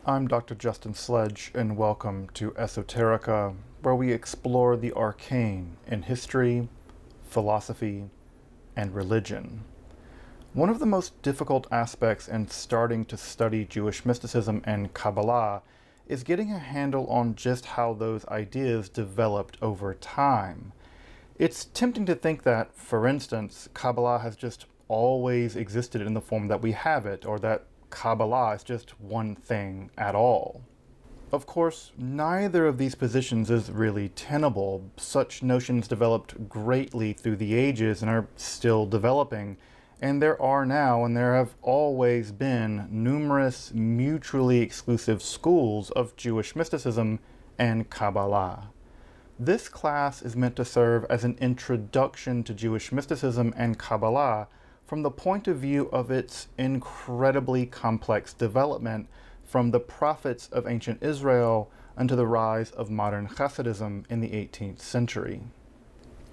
I'm Dr. Justin Sledge, and welcome to Esoterica, where we explore the arcane in history, philosophy, and religion. One of the most difficult aspects in starting to study Jewish mysticism and Kabbalah is getting a handle on just how those ideas developed over time. It's tempting to think that, for instance, Kabbalah has just always existed in the form that we have it, or that Kabbalah is just one thing at all. Of course, neither of these positions is really tenable. Such notions developed greatly through the ages and are still developing, and there are now and there have always been numerous mutually exclusive schools of Jewish mysticism and Kabbalah. This class is meant to serve as an introduction to Jewish mysticism and Kabbalah from the point of view of its incredibly complex development from the prophets of ancient Israel unto the rise of modern Hasidism in the 18th century.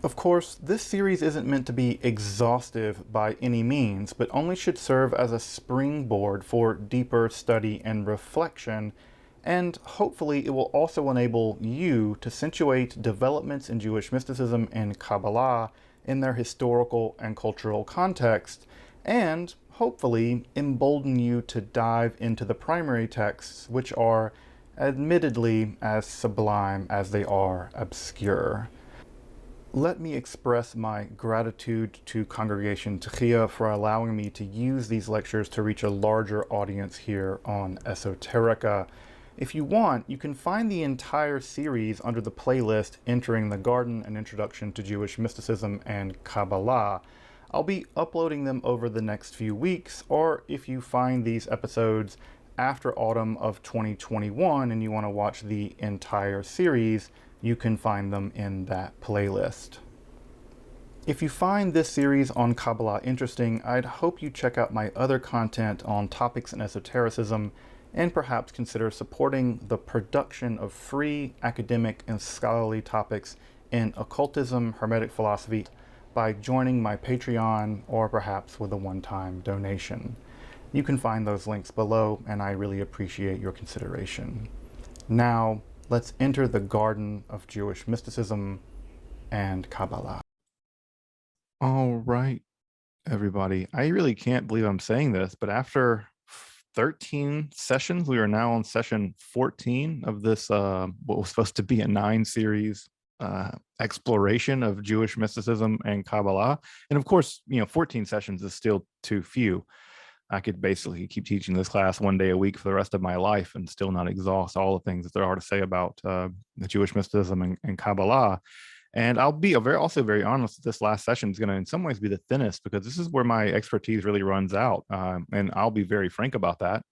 Of course, this series isn't meant to be exhaustive by any means, but only should serve as a springboard for deeper study and reflection, and hopefully it will also enable you to situate developments in Jewish mysticism and Kabbalah in their historical and cultural context, and hopefully embolden you to dive into the primary texts, which are admittedly as sublime as they are obscure. Let me express my gratitude to Congregation Techia for allowing me to use these lectures to reach a larger audience here on Esoterica. If you want, you can find the entire series under the playlist Entering the Garden, an Introduction to Jewish Mysticism and Kabbalah. I'll be uploading them over the next few weeks, or if you find these episodes after autumn of 2021 and you want to watch the entire series, you can find them in that playlist. If you find this series on Kabbalah interesting, I'd hope you check out my other content on topics in esotericism, and perhaps consider supporting the production of free academic and scholarly topics in occultism, hermetic philosophy, by joining my Patreon or perhaps with a one-time donation. You can find those links below, and I really appreciate your consideration. Now, let's enter the garden of Jewish mysticism and Kabbalah. All right, everybody. I really can't believe I'm saying this, but after 13 sessions, we are now on session 14 of this what was supposed to be a 9-series exploration of Jewish mysticism and Kabbalah. And of course, 14 sessions is still too few. I could basically keep teaching this class one day a week for the rest of my life and still not exhaust all the things that there are to say about the Jewish mysticism and Kabbalah. And I'll be also very honest, this last session is going to in some ways be the thinnest, because this is where my expertise really runs out. And I'll be very frank about that.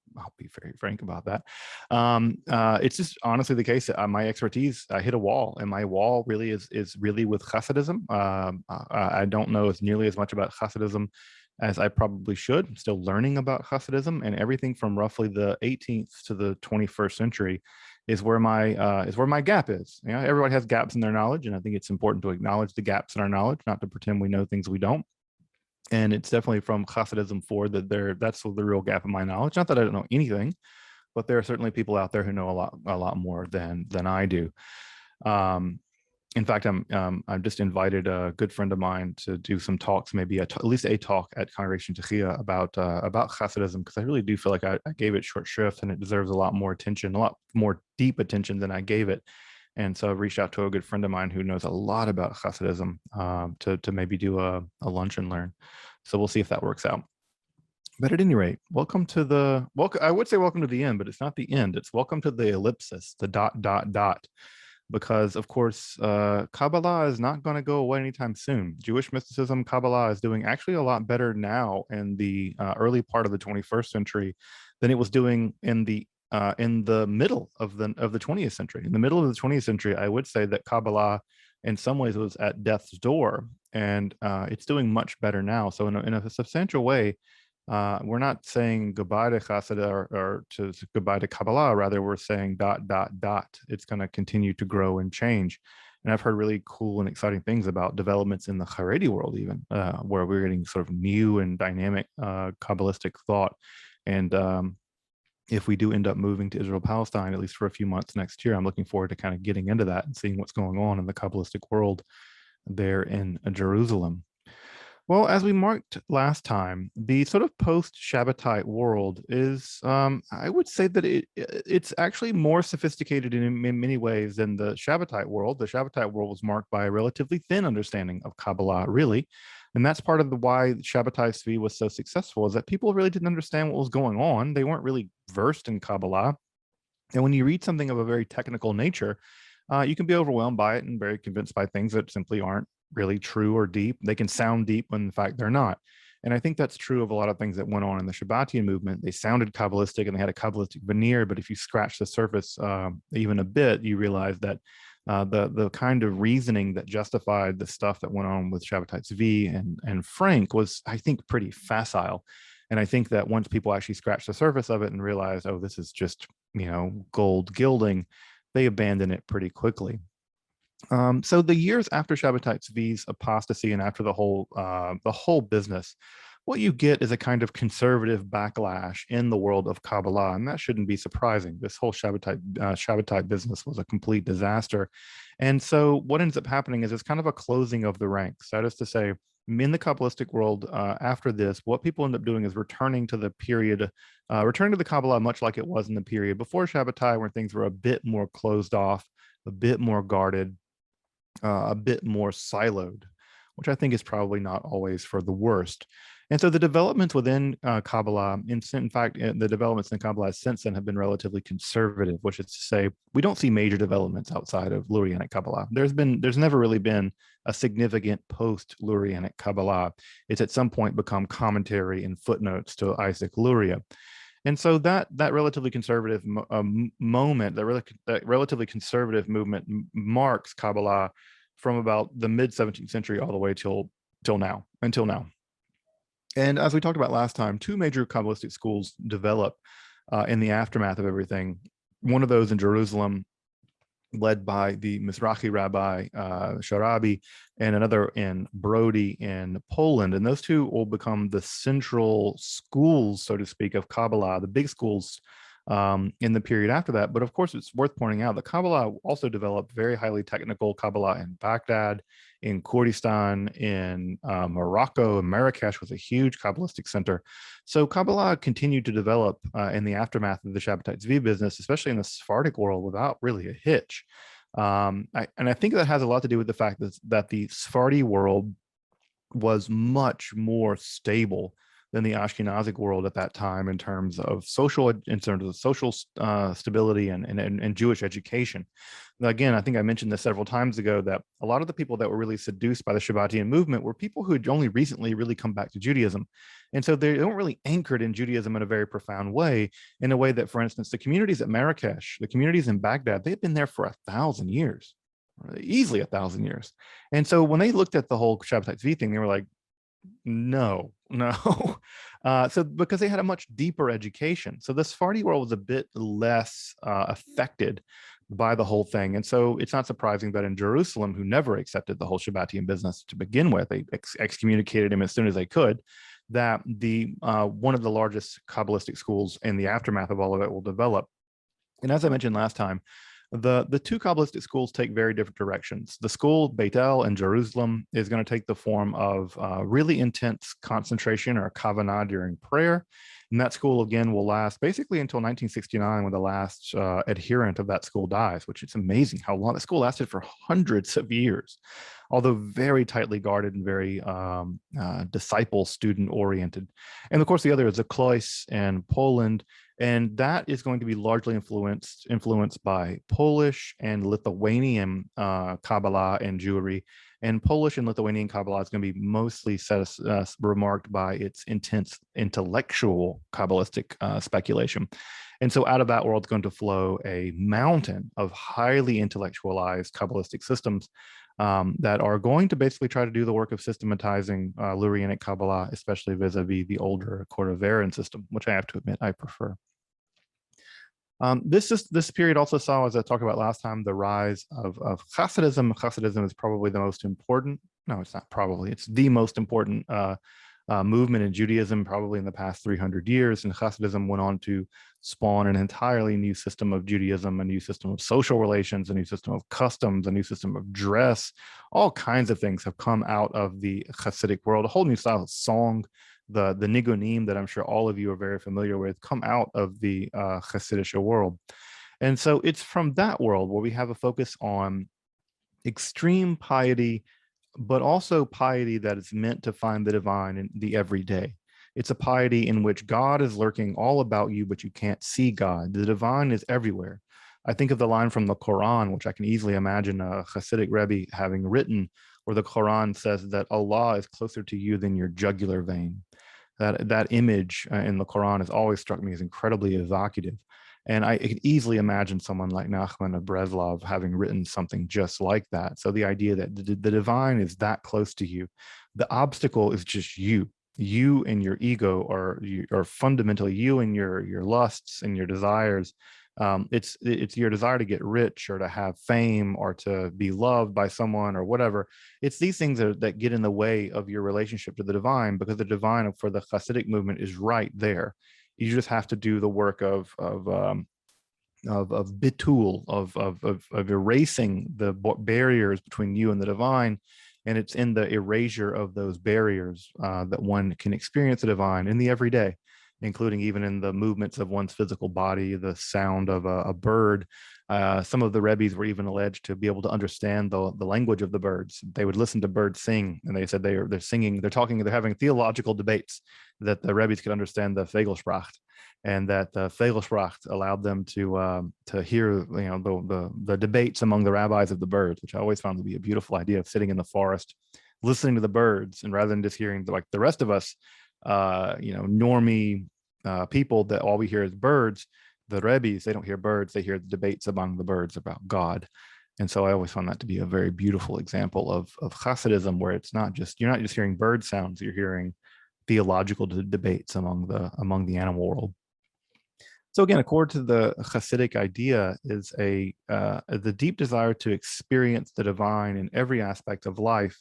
It's just honestly the case that my expertise, I hit a wall, and my wall really is really with Hasidism. I don't know as nearly as much about Hasidism as I probably should. I'm still learning about Hasidism, and everything from roughly the 18th to the 21st century is where my gap is. Everybody has gaps in their knowledge, and I think it's important to acknowledge the gaps in our knowledge, not to pretend we know things we don't. And it's definitely from Hasidism forward that's the real gap in my knowledge. Not that I don't know anything, but there are certainly people out there who know a lot more than I do. In fact, I've just invited a good friend of mine to do some talks, maybe at least a talk at Congregation Techia about Hasidism, because I really do feel like I gave it short shrift, and it deserves a lot more attention, a lot more deep attention than I gave it. And so I've reached out to a good friend of mine who knows a lot about Hasidism to maybe do a lunch and learn. So we'll see if that works out. But at any rate, I would say welcome to the end, but it's not the end. It's welcome to the ellipsis, the ... Because, of course, Kabbalah is not going to go away anytime soon. Jewish mysticism, Kabbalah, is doing actually a lot better now in the early part of the 21st century than it was doing in the middle of the 20th century. In the middle of the 20th century, I would say that Kabbalah, in some ways, was at death's door, and it's doing much better now. So, in a substantial way, we're not saying goodbye to Chassid or to goodbye to Kabbalah. Rather, we're saying ... It's going to continue to grow and change. And I've heard really cool and exciting things about developments in the Haredi world, even where we're getting sort of new and dynamic Kabbalistic thought. And if we do end up moving to Israel-Palestine, at least for a few months next year. I'm looking forward to kind of getting into that and seeing what's going on in the Kabbalistic world there in Jerusalem. Well, as we marked last time, the sort of post-Shabbatai world is, I would say that it's actually more sophisticated in many ways than the Shabbatai world. The Shabbatai world was marked by a relatively thin understanding of Kabbalah, really. And that's part of the why Shabbatai Tzvi was so successful, is that people really didn't understand what was going on. They weren't really versed in Kabbalah. And when you read something of a very technical nature, you can be overwhelmed by it and very convinced by things that simply aren't really true or deep. They can sound deep when in fact they're not. And I think that's true of a lot of things that went on in the Shabbatian movement. They sounded Kabbalistic and they had a Kabbalistic veneer, but if you scratch the surface even a bit, you realize that the kind of reasoning that justified the stuff that went on with Shabbatai Tzvi and Frank was, I think, pretty facile. And I think that once people actually scratch the surface of it and realize, oh, this is just, gold gilding, they abandon it pretty quickly. So the years after Shabbatai Tzvi's apostasy and after the whole business, what you get is a kind of conservative backlash in the world of Kabbalah, and that shouldn't be surprising. This whole Shabbatai business was a complete disaster, and so what ends up happening is it's kind of a closing of the ranks. That is to say, in the Kabbalistic world, after this, what people end up doing is returning to the period, returning to the Kabbalah much like it was in the period before Shabbatai, where things were a bit more closed off, a bit more guarded, a bit more siloed, which I think is probably not always for the worst. And so the developments within Kabbalah, in fact, the developments in Kabbalah since then have been relatively conservative, which is to say, we don't see major developments outside of Lurianic Kabbalah. There's never really been a significant post-Lurianic Kabbalah. It's at some point become commentary and footnotes to Isaac Luria. And so that relatively conservative moment, that relatively conservative movement marks Kabbalah from about the mid 17th century all the way until now. And as we talked about last time, two major Kabbalistic schools develop in the aftermath of everything. One of those in Jerusalem, led by the Mizrahi rabbi Sharabi, and another in Brody in Poland. And those two will become the central schools, so to speak, of Kabbalah, the big schools in the period after that. But of course, it's worth pointing out that Kabbalah also developed very highly technical Kabbalah in Baghdad, in Kurdistan, in Morocco, and Marrakesh was a huge Kabbalistic center. So Kabbalah continued to develop in the aftermath of the Shabbatai Tzvi business, especially in the Sephardic world, without really a hitch. And I think that has a lot to do with the fact that the Sephardi world was much more stable than the Ashkenazic world at that time in terms of social stability and Jewish education. Now, again, I think I mentioned this several times ago, that a lot of the people that were really seduced by the Shabbatian movement were people who had only recently really come back to Judaism. And so they weren't really anchored in Judaism in a very profound way, in a way that, for instance, the communities at Marrakesh, the communities in Baghdad, they had been there for 1,000 years, easily 1,000 years. And so when they looked at the whole Shabbatai Tzvi thing, they were like, no. So because they had a much deeper education. So the Sephardi world was a bit less affected by the whole thing. And so it's not surprising that in Jerusalem, who never accepted the whole Shabbatian business to begin with, they excommunicated him as soon as they could, that the one of the largest Kabbalistic schools in the aftermath of all of it will develop. And as I mentioned last time, the two Kabbalistic schools take very different directions. The school, Beit El in Jerusalem, is going to take the form of really intense concentration or kavanah during prayer. And that school, again, will last basically until 1969, when the last adherent of that school dies, which is amazing how long. The school lasted for hundreds of years, although very tightly guarded and very disciple student oriented. And of course, the other is the Klois in Poland. And that is going to be largely influenced by Polish and Lithuanian Kabbalah and Jewry. And Polish and Lithuanian Kabbalah is going to be mostly remarked by its intense intellectual Kabbalistic speculation. And so out of that world is going to flow a mountain of highly intellectualized Kabbalistic systems that are going to basically try to do the work of systematizing Lurianic Kabbalah, especially vis-a-vis the older Cordoveran system, which I have to admit I prefer. This period also saw, as I talked about last time, the rise of Hasidism. Hasidism is probably the most important. No, it's not probably. It's the most important movement in Judaism probably in the past 300 years, and Hasidism went on to spawn an entirely new system of Judaism, a new system of social relations, a new system of customs, a new system of dress. All kinds of things have come out of the Hasidic world, a whole new style of song. The nigunim that I'm sure all of you are very familiar with come out of the Hasidic world. And so it's from that world where we have a focus on extreme piety, but also piety that is meant to find the divine in the everyday. It's a piety in which God is lurking all about you, but you can't see God. The divine is everywhere. I think of the line from the Quran, which I can easily imagine a Hasidic Rebbe having written, where the Quran says that Allah is closer to you than your jugular vein. That image in the Quran has always struck me as incredibly evocative. And I could easily imagine someone like Nachman of Breslov having written something just like that. So the idea that the divine is that close to you, the obstacle is just you. You and your ego are fundamentally you and your lusts and your desires. It's your desire to get rich or to have fame or to be loved by someone or whatever. It's these things that get in the way of your relationship to the divine, because the divine for the Hasidic movement is right there. You just have to do the work of bitul, of erasing the barriers between you and the divine. And it's in the erasure of those barriers that one can experience the divine in the everyday, including even in the movements of one's physical body, the sound of a bird. Some of the Rebbes were even alleged to be able to understand the language of the birds. They would listen to birds sing, and they said they're singing, they're having theological debates, that the Rebbes could understand the Vogelsprache, and that the Vogelsprache allowed them to hear the debates among the rabbis of the birds, which I always found to be a beautiful idea, of sitting in the forest listening to the birds, and rather than just hearing like the rest of us normie people that all we hear is birds, the Rebbes, they don't hear birds, they hear the debates among the birds about God. And so I always found that to be a very beautiful example of Hasidism, where you're not just hearing bird sounds, you're hearing theological debates among the animal world. So again, according to the Hasidic idea, is the deep desire to experience the divine in every aspect of life,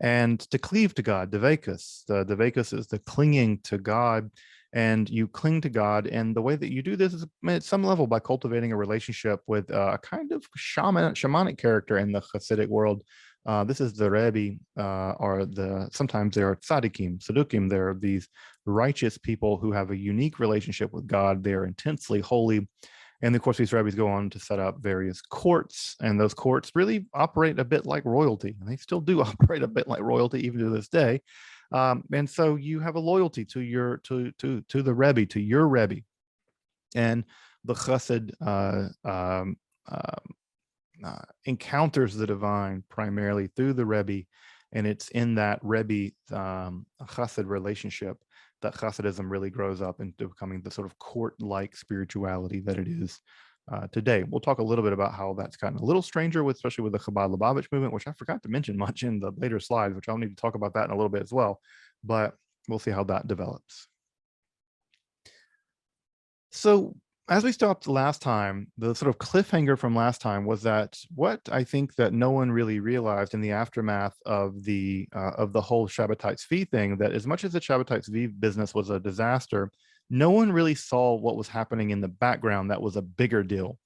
and to cleave to God, devekus. The devekus is the clinging to God, and you cling to God. And the way that you do this is at some level by cultivating a relationship with a kind of shamanic character in the Hasidic world. This is the Rebbe, sometimes there are tzaddikim, sadukim. There are these righteous people who have a unique relationship with God. They are intensely holy. And of course, these rabbis go on to set up various courts, and those courts really operate a bit like royalty. And they still do operate a bit like royalty even to this day. And so you have a loyalty to the Rebbe, to your Rebbe. And the Chassid encounters the divine primarily through the Rebbe, and it's in that Rebbe Chassid relationship that Hasidism really grows up into becoming the sort of court-like spirituality that it is today. We'll talk a little bit about how that's gotten a little stranger, especially with the Chabad Lubavitch movement, which I forgot to mention much in the later slides, which I'll need to talk about that in a little bit as well. But we'll see how that develops. So as we stopped last time, the sort of cliffhanger from last time was that what I think that no one really realized in the aftermath of the whole Shabbatai Tzvi thing, that as much as the Shabbatai Tzvi business was a disaster, no one really saw what was happening in the background that was a bigger deal.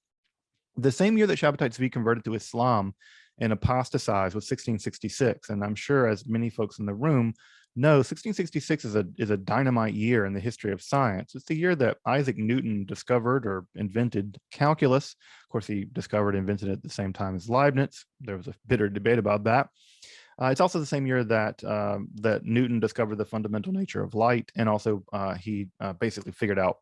The same year that Shabbatai Tzvi converted to Islam and apostatized was 1666, and I'm sure as many folks in the room know, 1666 is a dynamite year in the history of science. It's the year that Isaac Newton discovered or invented calculus. Of course, he discovered and invented it at the same time as Leibniz. There was a bitter debate about that. It's also the same year that Newton discovered the fundamental nature of light, and also he basically figured out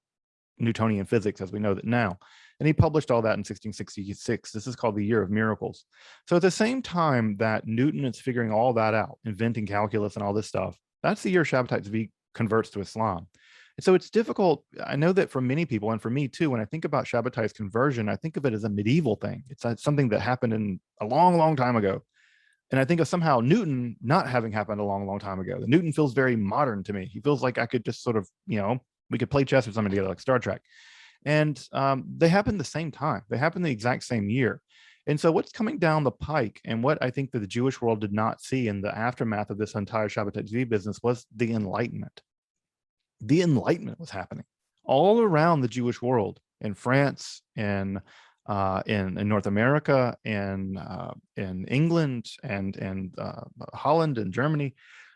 Newtonian physics as we know that now. And he published all that in 1666. This is called the Year of Miracles. So at the same time that Newton is figuring all that out, inventing calculus and all this stuff, that's the year Shabbatai Tzvi converts to Islam. And so it's difficult. I know that for many people, and for me too, when I think about Shabbatai's conversion, I think of it as a medieval thing. It's something that happened in a long, long time ago. And I think of somehow Newton not having happened a long, long time ago. Newton feels very modern to me. He feels like I could just sort of, we could play chess or something together like Star Trek. And they happened the same time. They happened the exact same year. And so what's coming down the pike, and what I think that the Jewish world did not see in the aftermath of this entire Shabbatai Tzvi business, was the Enlightenment. The Enlightenment was happening all around the Jewish world, in France, in North America, in England, and Holland and Germany.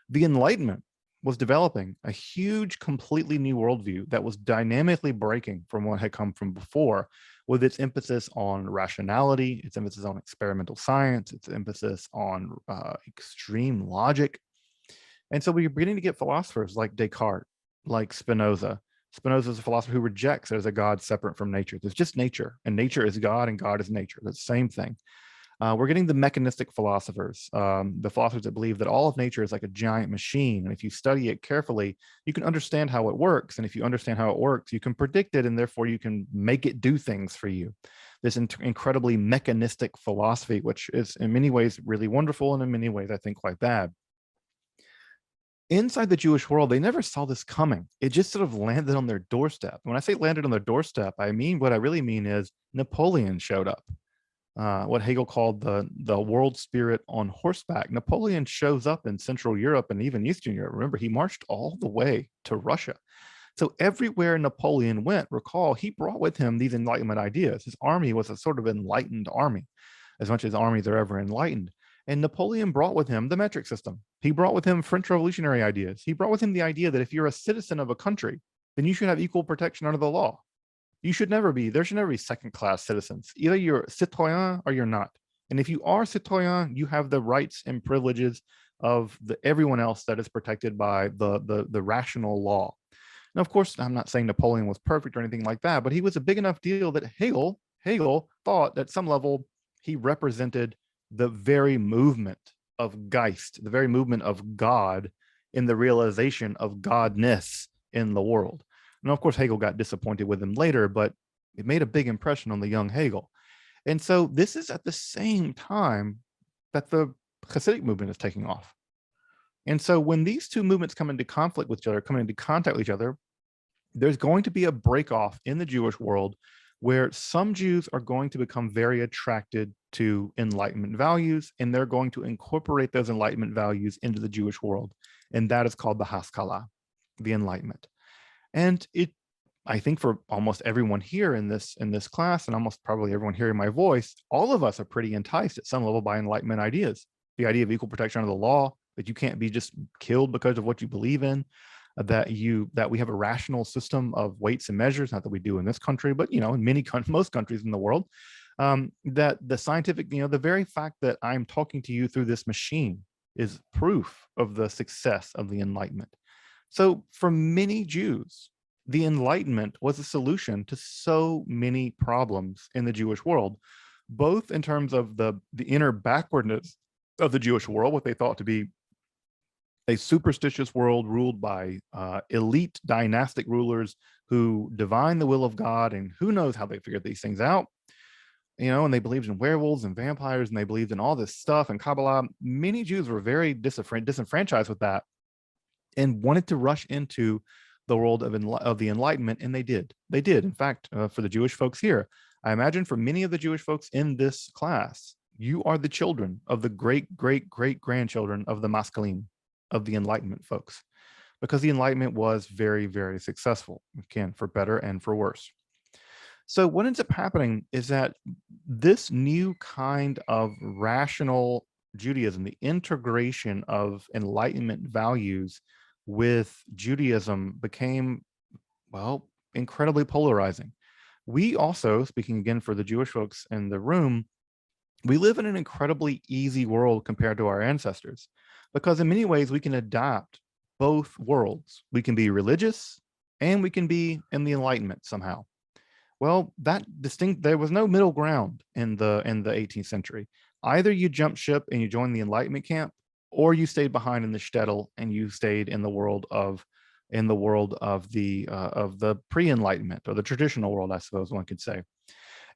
The Enlightenment was developing a huge, completely new worldview that was dynamically breaking from what had come from before, with its emphasis on rationality, its emphasis on experimental science, its emphasis on extreme logic. And so we're beginning to get philosophers like Descartes, like Spinoza. Spinoza is a philosopher who rejects there's a God separate from nature. There's just nature, and nature is God, and God is nature. That's the same thing. We're getting the mechanistic philosophers, the philosophers that believe that all of nature is like a giant machine. And if you study it carefully, you can understand how it works. And if you understand how it works, you can predict it, and therefore you can make it do things for you. This incredibly mechanistic philosophy, which is in many ways really wonderful, and in many ways, I think, quite bad. Inside the Jewish world, they never saw this coming. It just sort of landed on their doorstep. When I say landed on their doorstep, what I really mean is Napoleon showed up. What Hegel called the world spirit on horseback. Napoleon shows up in Central Europe and even Eastern Europe. Remember, he marched all the way to Russia. So everywhere Napoleon went, recall, he brought with him these Enlightenment ideas. His army was a sort of enlightened army, as much as armies are ever enlightened. And Napoleon brought with him the metric system. He brought with him French revolutionary ideas. He brought with him the idea that if you're a citizen of a country, then you should have equal protection under the law. There should never be second-class citizens. Either you're citoyen or you're not. And if you are citoyen, you have the rights and privileges of everyone else that is protected by the rational law. Now, of course, I'm not saying Napoleon was perfect or anything like that, but he was a big enough deal that Hegel thought that at some level he represented the very movement of Geist, the very movement of God, in the realization of Godness in the world. Now, of course, Hegel got disappointed with him later, but it made a big impression on the young Hegel. And so this is at the same time that the Hasidic movement is taking off. And so when these two movements come into conflict with each other, come into contact with each other, there's going to be a break off in the Jewish world where some Jews are going to become very attracted to Enlightenment values, and they're going to incorporate those Enlightenment values into the Jewish world. And that is called the Haskalah, the Enlightenment. And I think for almost everyone here in this class, and almost probably everyone hearing my voice, all of us are pretty enticed at some level by Enlightenment ideas. The idea of equal protection under the law, that you can't be just killed because of what you believe in, that we have a rational system of weights and measures, not that we do in this country, but in most countries in the world, that the scientific, the very fact that I'm talking to you through this machine is proof of the success of the Enlightenment. So for many Jews, the Enlightenment was a solution to so many problems in the Jewish world, both in terms of the inner backwardness of the Jewish world, what they thought to be a superstitious world ruled by elite dynastic rulers who divine the will of God, and who knows how they figured these things out. And they believed in werewolves and vampires, and they believed in all this stuff and Kabbalah. Many Jews were very disenfranchised with that and wanted to rush into the world of the Enlightenment, and they did. They did. In fact, for the Jewish folks here, I imagine for many of the Jewish folks in this class, you are the children of the great-great-great-grandchildren of the Maskilim, of the Enlightenment folks, because the Enlightenment was very, very successful, again, for better and for worse. So what ends up happening is that this new kind of rational Judaism, the integration of Enlightenment values with Judaism, became, well, incredibly polarizing. We also, speaking again for the Jewish folks in the room, we live in an incredibly easy world compared to our ancestors, because in many ways we can adopt both worlds. We can be religious and we can be in the Enlightenment somehow. Well, there was no middle ground in the 18th century. Either you jumped ship and you joined the Enlightenment camp, or you stayed behind in the shtetl and you stayed in the world of the pre-Enlightenment, or the traditional world, I suppose one could say.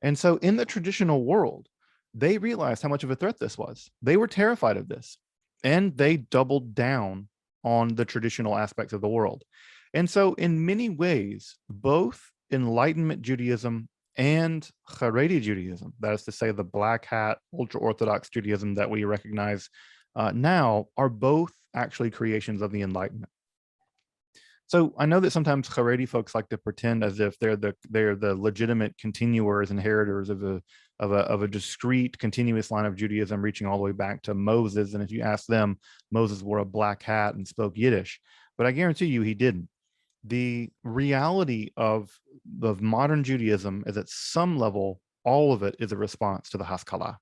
And so in the traditional world, they realized how much of a threat this was. They were terrified of this, and they doubled down on the traditional aspects of the world. And so in many ways, both Enlightenment Judaism and Haredi Judaism, that is to say the black hat, ultra-Orthodox Judaism that we recognize now, are both actually creations of the Enlightenment. So I know that sometimes Haredi folks like to pretend as if they're the legitimate continuers, inheritors of a discrete, continuous line of Judaism reaching all the way back to Moses. And if you ask them, Moses wore a black hat and spoke Yiddish, but I guarantee you he didn't. The reality of modern Judaism is at some level, all of it is a response to the Haskalah.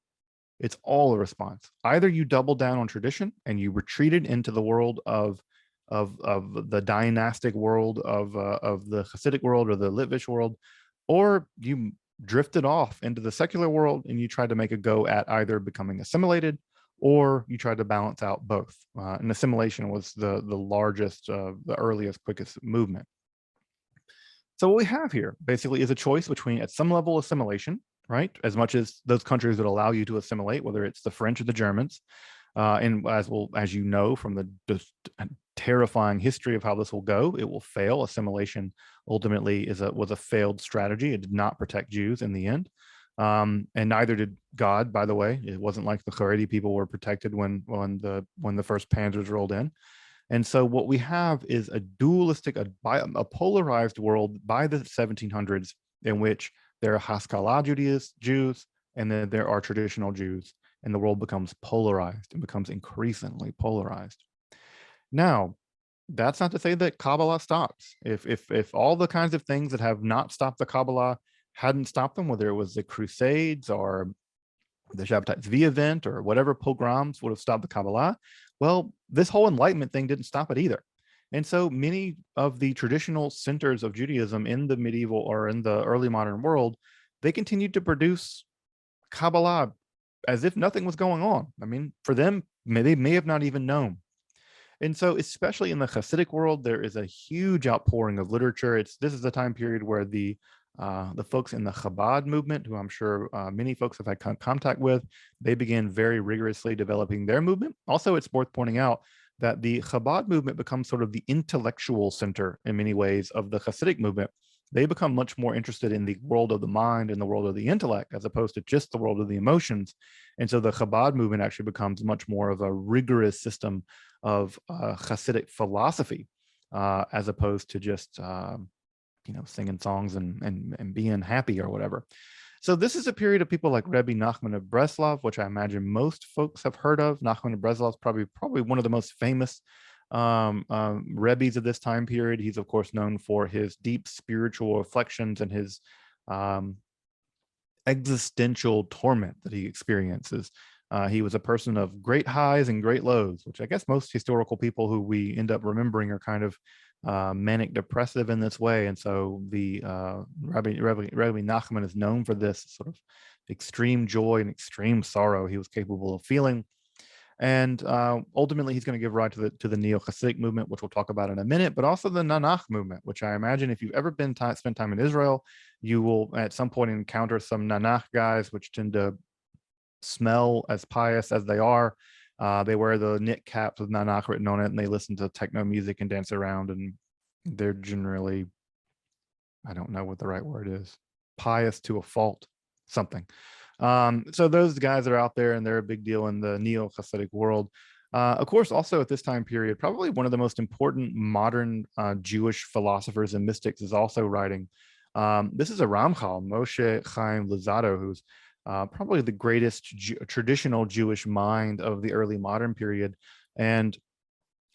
It's all a response. Either you double down on tradition and you retreated into the world of the dynastic world of the Hasidic world or the Litvish world, or you drifted off into the secular world and you tried to make a go at either becoming assimilated or you tried to balance out both. And assimilation was the largest, the earliest, quickest movement. So what we have here basically is a choice between, at some level, assimilation, right? As much as those countries that allow you to assimilate, whether it's the French or the Germans, and as you know from the terrifying history of how this will go, it will fail. Assimilation ultimately was a failed strategy. It did not protect Jews in the end, and neither did God. By the way, it wasn't like the Haredi people were protected when the first panzers rolled in. And so what we have is a dualistic, a polarized world by the 1700s, in which there are Haskalah Jews, and then there are traditional Jews, and the world becomes polarized and becomes increasingly polarized. Now, that's not to say that Kabbalah stops. If all the kinds of things that have not stopped the Kabbalah hadn't stopped them, whether it was the Crusades or the Shabbatai Tzvi event or whatever pogroms would have stopped the Kabbalah, well, this whole Enlightenment thing didn't stop it either. And so many of the traditional centers of Judaism in the medieval or in the early modern world, they continued to produce Kabbalah as if nothing was going on. I mean, for them, they may have not even known. And so, especially in the Hasidic world, there is a huge outpouring of literature. This is the time period where the folks in the Chabad movement, who I'm sure many folks have had contact with, they began very rigorously developing their movement. Also, it's worth pointing out that the Chabad movement becomes sort of the intellectual center in many ways of the Hasidic movement. They become much more interested in the world of the mind and the world of the intellect, as opposed to just the world of the emotions. And so the Chabad movement actually becomes much more of a rigorous system of Hasidic philosophy, as opposed to just singing songs and being happy or whatever. So this is a period of people like Rebbe Nachman of Breslov, which I imagine most folks have heard of. Nachman of Breslov is probably one of the most famous Rebbes of this time period. He's of course known for his deep spiritual reflections and his existential torment that he experiences. He was a person of great highs and great lows, which I guess most historical people who we end up remembering are kind of manic depressive in this way. And so the Rabbi Nachman is known for this sort of extreme joy and extreme sorrow he was capable of feeling. And ultimately, he's going to give rise to the Neo-Hasidic movement, which we'll talk about in a minute, but also the Nanach movement, which I imagine if you've ever spent time in Israel, you will at some point encounter some Nanach guys, which tend to smell as pious as they are. They wear the knit caps with Nanach written on it, and they listen to techno music and dance around, and they're generally, I don't know what the right word is, pious to a fault, something. So those guys are out there and they're a big deal in the neo-Hasidic world. Of course, also at this time period, probably one of the most important modern Jewish philosophers and mystics is also writing. This is a Ramchal, Moshe Chaim Luzzatto, who's probably the greatest traditional Jewish mind of the early modern period. And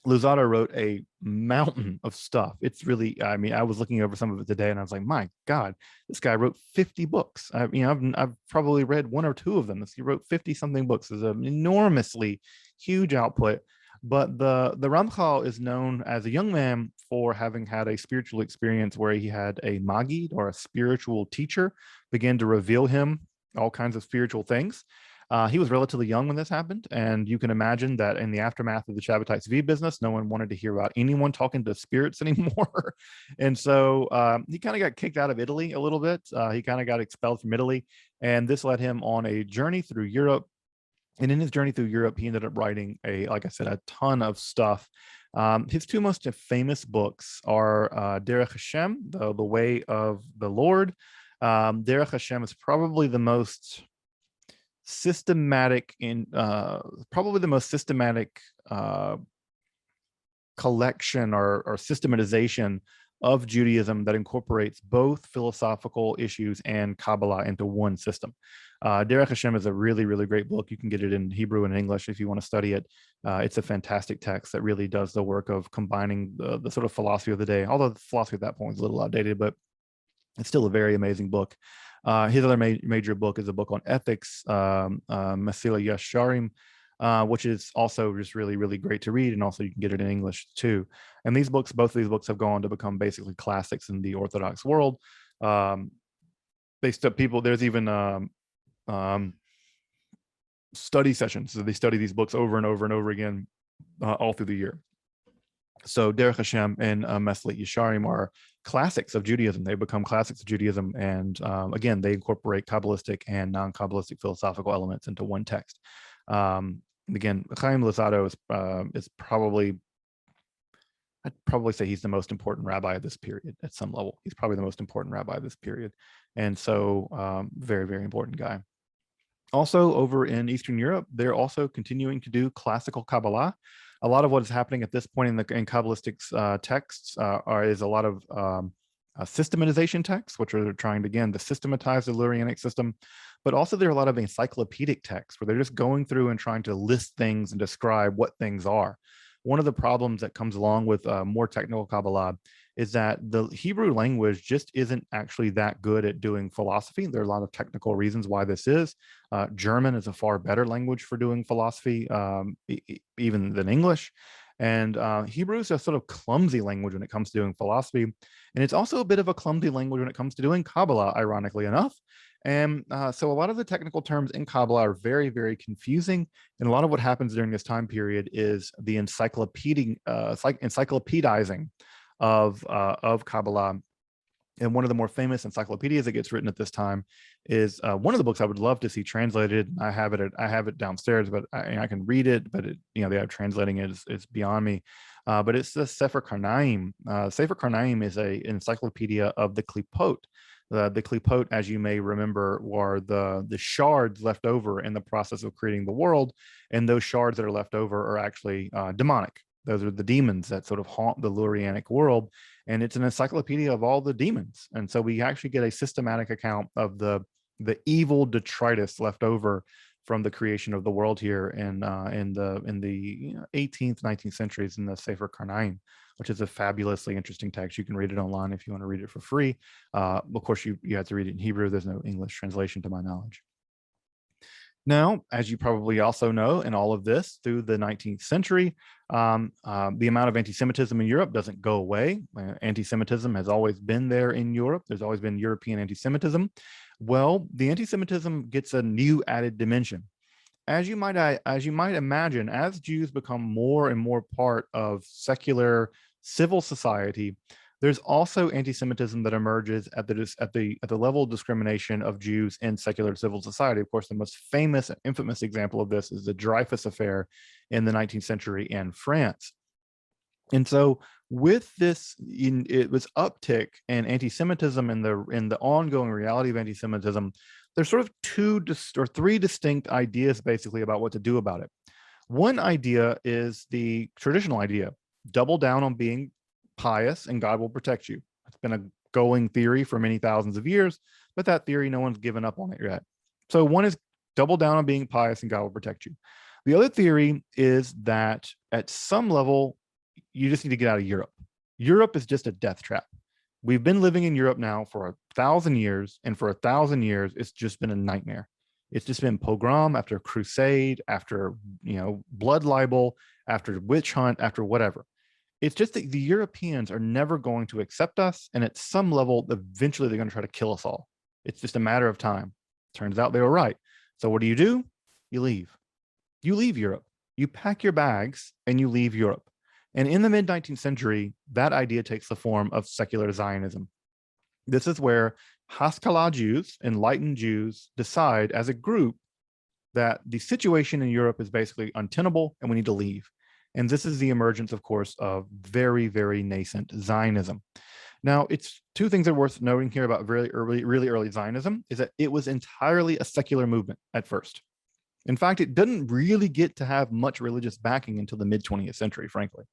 Luzzatto wrote a mountain of stuff. It's really, I mean, I was looking over some of it today and I was like, my God, this guy wrote 50 books. I've probably read one or two of them. He wrote 50 something books. It's an enormously huge output. But the Ramchal is known as a young man for having had a spiritual experience where he had a Maggid, or a spiritual teacher, begin to reveal him all kinds of spiritual things. He was relatively young when this happened, and you can imagine that in the aftermath of the Shabbatai Tzvi business, no one wanted to hear about anyone talking to spirits anymore. And so he kind of got kicked out of Italy a little bit. He kind of got expelled from Italy, and this led him on a journey through Europe. And in his journey through Europe, he ended up writing like I said, a ton of stuff. His two most famous books are Derech Hashem, the Way of the Lord, Derech Hashem is probably the most systematic collection or systematization of Judaism that incorporates both philosophical issues and Kabbalah into one system. Derech Hashem is a really, really great book. You can get it in Hebrew and English if you want to study it. It's a fantastic text that really does the work of combining the sort of philosophy of the day, although the philosophy at that point is a little outdated, but it's still a very amazing book. His other major book is a book on ethics, Masilah Yesharim, which is also just really, really great to read. And also you can get it in English too. And these books, both of these books have gone to become basically classics in the Orthodox world. There's even study sessions. So they study these books over and over and over again all through the year. So Derech Hashem and Masilah Yesharim are classics of Judaism. They become classics of Judaism. And again, they incorporate Kabbalistic and non-Kabbalistic philosophical elements into one text. Again, Chaim Luzzatto is probably, I'd probably say he's the most important rabbi of this period at some level. He's probably the most important rabbi of this period. And so very, very important guy. Also over in Eastern Europe, they're also continuing to do classical Kabbalah. A lot of what is happening at this point in Kabbalistic texts is a lot of systematization texts, which are trying to, again, to systematize the Lurianic system. But also there are a lot of encyclopedic texts where they're just going through and trying to list things and describe what things are. One of the problems that comes along with more technical Kabbalah is that the Hebrew language just isn't actually that good at doing philosophy. There are a lot of technical reasons why this is. German is a far better language for doing philosophy, even than English. And Hebrew is a sort of clumsy language when it comes to doing philosophy. And it's also a bit of a clumsy language when it comes to doing Kabbalah, ironically enough. And so a lot of the technical terms in Kabbalah are very, very confusing. And a lot of what happens during this time period is the encyclopedizing of Kabbalah. And one of the more famous encyclopedias that gets written at this time is one of the books I would love to see translated. I have it downstairs, but I can read it. But they have translating it is beyond me. But it's the Sefer Karnaim. Sefer Karnaim is an encyclopedia of the Klipot. The Klipot, as you may remember, were the shards left over in the process of creating the world, and those shards that are left over are actually demonic. Those are the demons that sort of haunt the Lurianic world, and it's an encyclopedia of all the demons. And so we actually get a systematic account of the evil detritus left over from the creation of the world here in the 18th, 19th centuries in the Sefer Karnaim, which is a fabulously interesting text. You can read it online if you want to read it for free. Of course, you have to read it in Hebrew. There's no English translation to my knowledge. Now, as you probably also know, in all of this, through the 19th century, the amount of anti-Semitism in Europe doesn't go away. Anti-Semitism has always been there in Europe. There's always been European anti-Semitism. Well, the anti-Semitism gets a new added dimension. As you might imagine, as Jews become more and more part of secular civil society, there's also anti-Semitism that emerges at the level of discrimination of Jews in secular civil society. Of course, the most famous and infamous example of this is the Dreyfus affair in the 19th century in France. And so, with this, it was uptick in anti-Semitism and the ongoing reality of anti-Semitism. There's sort of three distinct ideas basically about what to do about it. One idea is the traditional idea: double down on being pious and God will protect you. It's been a going theory for many thousands of years, but that theory, no one's given up on it yet. So one is double down on being pious and God will protect you. The other theory is that at some level, you just need to get out of Europe. Europe is just a death trap. We've been living in Europe now for 1,000 years, and for 1,000 years, it's just been a nightmare. It's just been pogrom after crusade, after blood libel, after witch hunt, after whatever. It's just that the Europeans are never going to accept us, and at some level, eventually they're going to try to kill us all. It's just a matter of time. Turns out they were right. So what do? You leave. You leave Europe. You pack your bags and you leave Europe. And in the mid-19th century, that idea takes the form of secular Zionism. This is where Haskalah Jews, enlightened Jews, decide as a group that the situation in Europe is basically untenable and we need to leave. And this is the emergence, of course, of very, very nascent Zionism. Now, it's two things that are worth noting here about really early Zionism is that it was entirely a secular movement at first. In fact, it didn't really get to have much religious backing until the mid 20th century, frankly.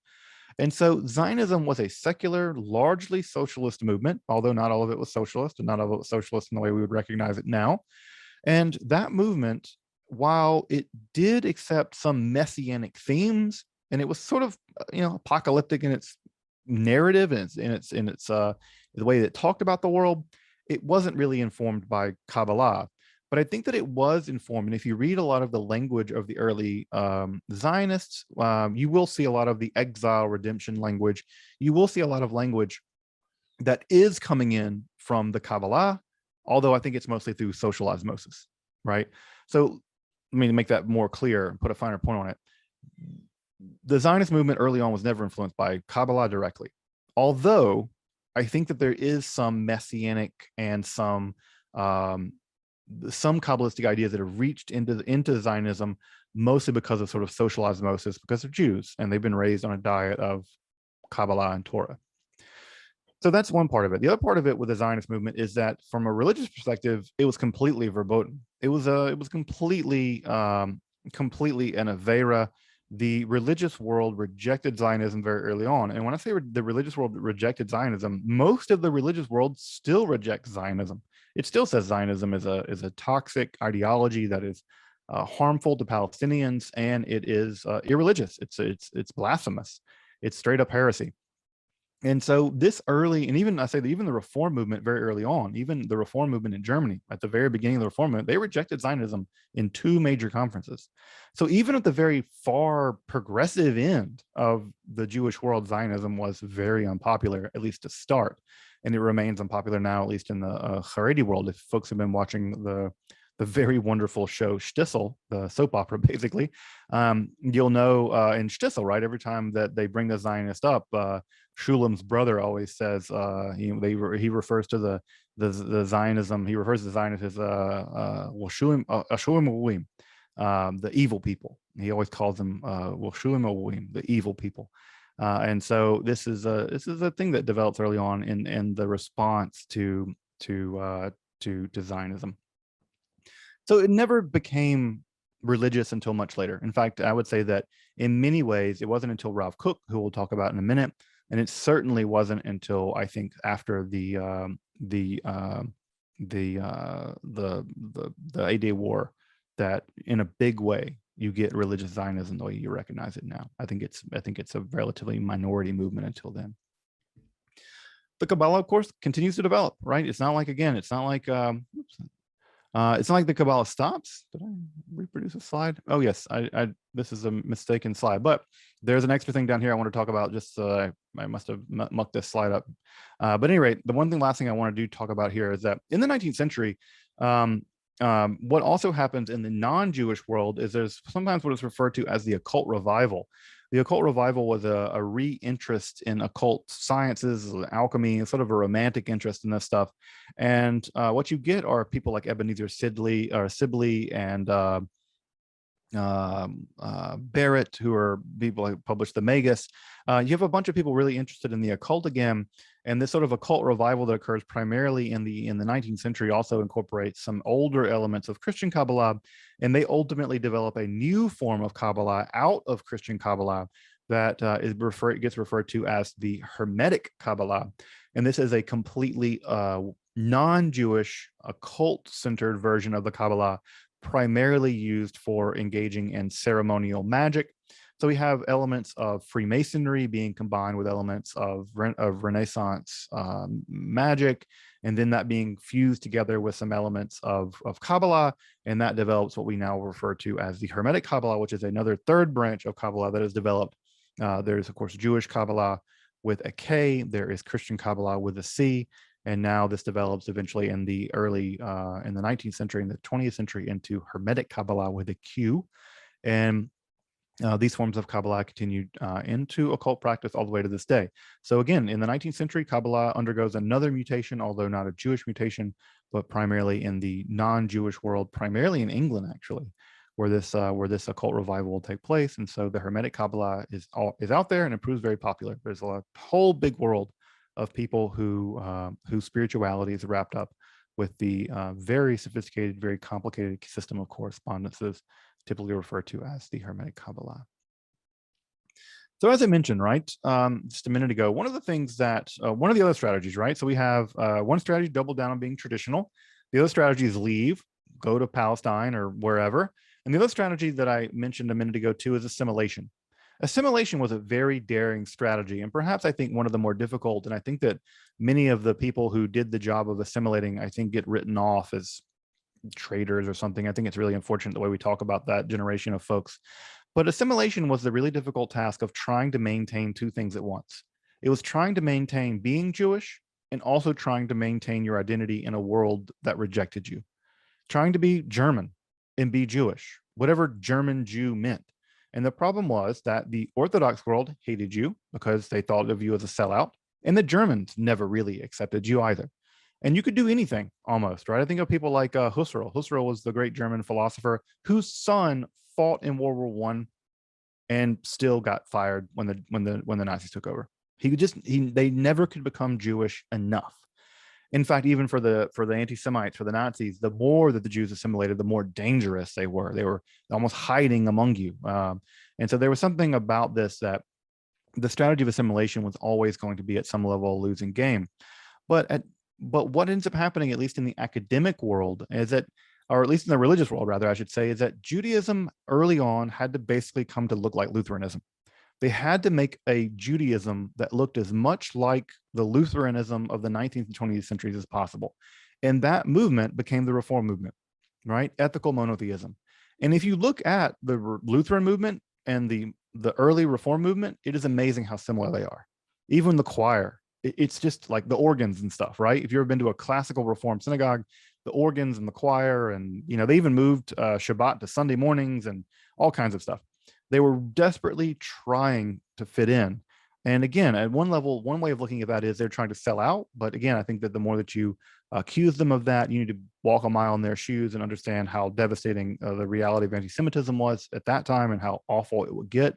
And so Zionism was a secular, largely socialist movement, although not all of it was socialist, and not all of it was socialist in the way we would recognize it now. And that movement, while it did accept some messianic themes, and it was sort of apocalyptic in its narrative and its the way that it talked about the world, it wasn't really informed by Kabbalah. But I think that it was informed, and if you read a lot of the language of the early Zionists, you will see a lot of the exile redemption language. You will see a lot of language that is coming in from the Kabbalah, although I think it's mostly through social osmosis, right? So let me make that more clear and put a finer point on it. The Zionist movement early on was never influenced by Kabbalah directly, although I think that there is some messianic and some Kabbalistic ideas that have reached into Zionism, mostly because of sort of social osmosis, because of Jews, and they've been raised on a diet of Kabbalah and Torah. So that's one part of it. The other part of it with the Zionist movement is that, from a religious perspective, it was completely verboten. It was completely an avera. The religious world rejected Zionism very early on, and when I say the religious world rejected Zionism, most of the religious world still rejects Zionism. It still says Zionism is a toxic ideology that is harmful to Palestinians, and it is irreligious. It's blasphemous. It's straight up heresy. And so this early, and even I say that even the Reform movement very early on, even the Reform movement in Germany at the very beginning of the Reform movement, they rejected Zionism in two major conferences. So even at the very far progressive end of the Jewish world, Zionism was very unpopular, at least to start. And it remains unpopular now, at least in the Haredi world. If folks have been watching the very wonderful show Shtisel, the soap opera, basically, you'll know in Shtisel, right? Every time that they bring the Zionist up, Shulam's brother always says he refers to the Zionism. He refers to Zionists as Shulim, the evil people. He always calls them Shulim, the evil people. And so this is a thing that develops early on in the response to Zionism. So it never became religious until much later. In fact, I would say that in many ways, it wasn't until Rav Kook, who we'll talk about in a minute, and it certainly wasn't until, I think, after the 8-Day War, that in a big way you get religious Zionism the way you recognize it now. I think it's a relatively minority movement until then. The Kabbalah, of course, continues to develop, right? It's not like it's not like the Kabbalah stops. Did I reproduce a slide? Oh yes, this is a mistaken slide, but there's an extra thing down here I want to talk about. Just I must have mucked this slide up. But at any rate, the last thing I want to talk about here is that in the 19th century, what also happens in the non-Jewish world is there's sometimes what is referred to as the occult revival. The occult revival was a re-interest in occult sciences, alchemy, sort of a romantic interest in this stuff. And what you get are people like Ebenezer Sibley and Barrett, who are people who published the Magus. You have a bunch of people really interested in the occult again, and this sort of occult revival that occurs primarily in the 19th century also incorporates some older elements of Christian Kabbalah, and they ultimately develop a new form of Kabbalah out of Christian Kabbalah that gets referred to as the Hermetic Kabbalah, and this is a completely non-Jewish occult-centered version of the Kabbalah, primarily used for engaging in ceremonial magic. So we have elements of Freemasonry being combined with elements of Renaissance magic, and then that being fused together with some elements of Kabbalah, and that develops what we now refer to as the Hermetic Kabbalah, which is another third branch of Kabbalah that is developed. There's, of course, Jewish Kabbalah with a K, there is Christian Kabbalah with a C, and now this develops eventually in the 19th century and the 20th century into Hermetic Kabbalah with a Q. And these forms of Kabbalah continued into occult practice all the way to this day. So again, in the 19th century, Kabbalah undergoes another mutation, although not a Jewish mutation, but primarily in the non-Jewish world, primarily in England, actually, where this occult revival will take place. And so the Hermetic Kabbalah is out there, and it proves very popular. There's a whole big world of people whose spirituality is wrapped up with the very sophisticated, very complicated system of correspondences, typically referred to as the Hermetic Kabbalah. So as I mentioned, right, just a minute ago, one of the things that, one of the other strategies, right? So we have one strategy, double down on being traditional. The other strategy is leave, go to Palestine or wherever. And the other strategy that I mentioned a minute ago too is assimilation. Assimilation was a very daring strategy, and perhaps I think one of the more difficult. And I think that many of the people who did the job of assimilating, I think, get written off as traitors or something. I think it's really unfortunate the way we talk about that generation of folks. But assimilation was the really difficult task of trying to maintain two things at once. It was trying to maintain being Jewish and also trying to maintain your identity in a world that rejected you. Trying to be German and be Jewish, whatever German Jew meant. And the problem was that the Orthodox world hated you because they thought of you as a sellout, and the Germans never really accepted you either. And you could do anything almost, right? I think of people like Husserl. Husserl was the great German philosopher whose son fought in World War One and still got fired when the Nazis took over. They never could become Jewish enough. In fact, even for the anti-Semites, for the Nazis, the more that the Jews assimilated, the more dangerous they were. They were almost hiding among you. And so there was something about this, that the strategy of assimilation was always going to be at some level a losing game. But what ends up happening, at least in the academic world, is that, or at least in the religious world, rather, I should say, is that Judaism early on had to basically come to look like Lutheranism. They had to make a Judaism that looked as much like the Lutheranism of the 19th and 20th centuries as possible. And that movement became the Reform movement, right? Ethical monotheism. And if you look at the Lutheran movement and the early Reform movement, it is amazing how similar they are. Even the choir, it's just like the organs and stuff, right? If you've ever been to a classical Reform synagogue, the organs and the choir, and they even moved Shabbat to Sunday mornings and all kinds of stuff. They were desperately trying to fit in. And again, at one level, one way of looking at that is they're trying to sell out. But again, I think that the more that you accuse them of that, you need to walk a mile in their shoes and understand how devastating the reality of anti-Semitism was at that time and how awful it would get.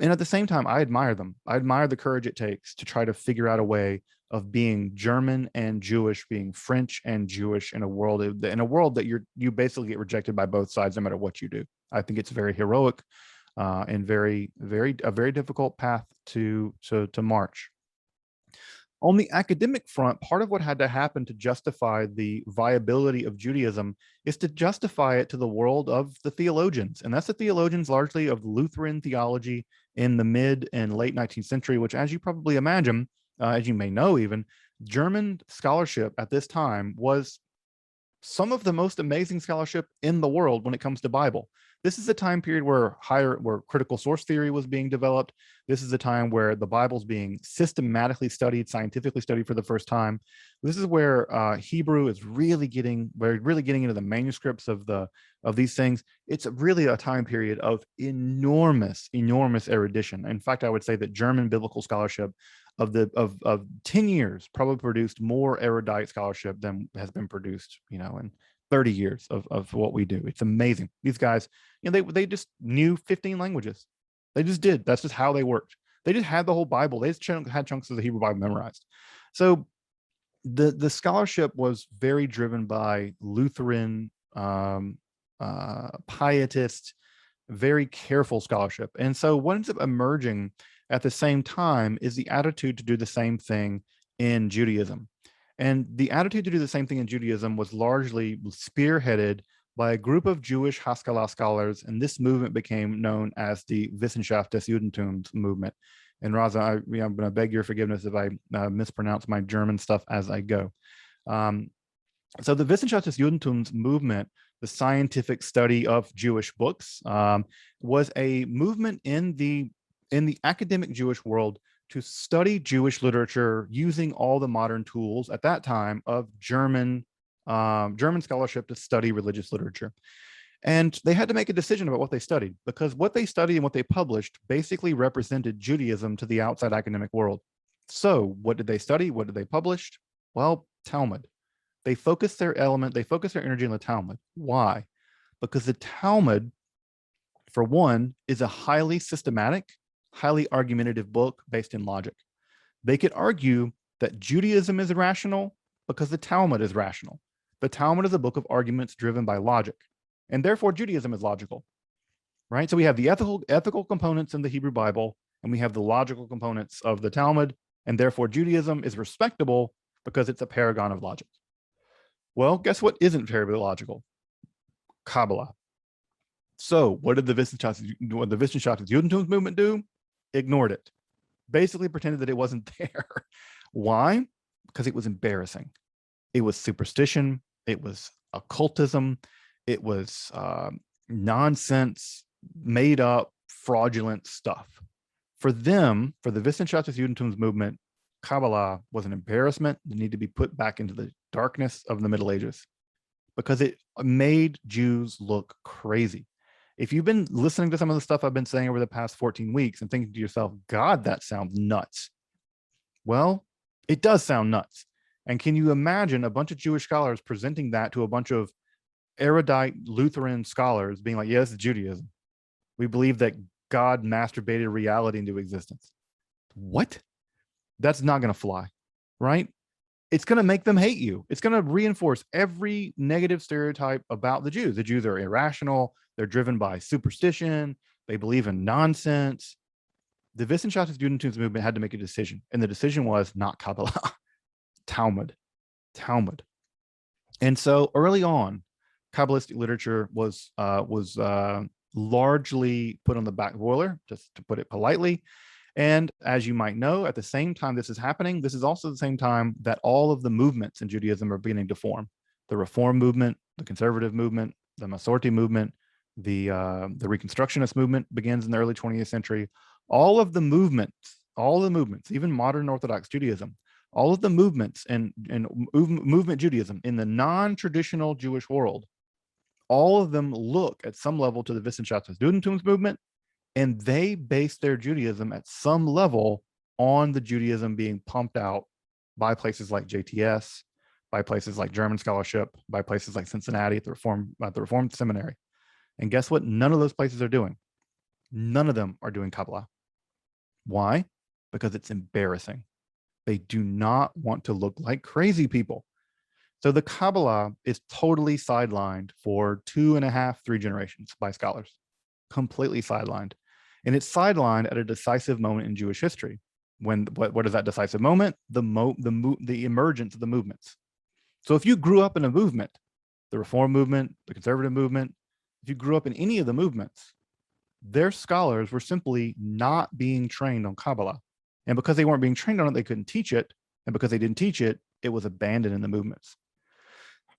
And at the same time, I admire them. I admire the courage it takes to try to figure out a way of being German and Jewish, being French and Jewish in a world that you basically get rejected by both sides, no matter what you do. I think it's very heroic and a very difficult path to march. On the academic front, part of what had to happen to justify the viability of Judaism is to justify it to the world of the theologians. And that's the theologians largely of Lutheran theology in the mid and late 19th century, which, as you probably imagine, as you may know even, German scholarship at this time was some of the most amazing scholarship in the world when it comes to Bible. This is a time period where critical source theory was being developed. This is a time where the Bible's being systematically studied, scientifically studied for the first time. This is where Hebrew is really getting into the manuscripts of these things. It's really a time period of enormous erudition. In fact, I would say that German biblical scholarship of 10 years probably produced more erudite scholarship than has been produced, in 30 years of what we do. It's amazing. These guys, they just knew 15 languages. They just did. That's just how they worked. They just had the whole Bible. They just had chunks of the Hebrew Bible memorized. So the scholarship was very driven by Lutheran, pietist, very careful scholarship. And so what ends up emerging at the same time is the attitude to do the same thing in Judaism. And the attitude to do the same thing in Judaism was largely spearheaded by a group of Jewish Haskalah scholars, and this movement became known as the Wissenschaft des Judentums movement. And Raza, I'm going to beg your forgiveness if I mispronounce my German stuff as I go. So the Wissenschaft des Judentums movement, the scientific study of Jewish books, was a movement in the academic Jewish world to study Jewish literature using all the modern tools at that time of German scholarship to study religious literature. And they had to make a decision about what they studied, because what they studied and what they published basically represented Judaism to the outside academic world. So what did they study? What did they publish? Well, Talmud. They focused their energy on the Talmud. Why? Because the Talmud, for one, is a highly systematic, highly argumentative book based in logic. They could argue that Judaism is irrational because the Talmud is rational. The Talmud is a book of arguments driven by logic, and therefore Judaism is logical, right? So we have the ethical components in the Hebrew Bible, and we have the logical components of the Talmud, and therefore Judaism is respectable because it's a paragon of logic. Well, guess what isn't very logical? Kabbalah. So what did the Wissenschaftliches Judentum movement do? Ignored it. Basically pretended that it wasn't there. Why? Because it was embarrassing. It was superstition. It was occultism. It was nonsense, made up, fraudulent stuff. For them, for the Wissenschaftliches Judentum movement, Kabbalah was an embarrassment that needed to be put back into the darkness of the Middle Ages because it made Jews look crazy. If you've been listening to some of the stuff I've been saying over the past 14 weeks and thinking to yourself, God, that sounds nuts. Well, it does sound nuts. And can you imagine a bunch of Jewish scholars presenting that to a bunch of erudite Lutheran scholars being like, yes, Judaism. We believe that God masturbated reality into existence. What? That's not going to fly, right? It's going to make them hate you. It's going to reinforce every negative stereotype about the Jews. The Jews are irrational. They're driven by superstition. They believe in nonsense. The Wissenschaftliches Judentum movement had to make a decision, and the decision was not Kabbalah, Talmud. And so early on, Kabbalistic literature was largely put on the back burner, just to put it politely. And as you might know, at the same time this is happening, this is also the same time that all of the movements in Judaism are beginning to form. The Reform movement, the Conservative movement, the Masorti movement, the Reconstructionist movement begins in the early 20th century. All the movements, even modern Orthodox Judaism, all of the movements and movement Judaism in the non-traditional Jewish world, all of them look at some level to the Wissenschaftliches Judentum movement, and they base their Judaism at some level on the Judaism being pumped out by places like JTS, by places like German Scholarship, by places like Cincinnati at the Reformed Seminary. And guess what? None of those places are doing. None of them are doing Kabbalah. Why? Because it's embarrassing. They do not want to look like crazy people. So the Kabbalah is totally sidelined for 2.5, 3 generations by scholars, completely sidelined. And it's sidelined at a decisive moment in Jewish history. When what is that decisive moment? The emergence of the movements. So if you grew up in a movement, the Reform movement, the Conservative movement, if you grew up in any of the movements, their scholars were simply not being trained on Kabbalah. And because they weren't being trained on it, they couldn't teach it. And because they didn't teach it, it was abandoned in the movements.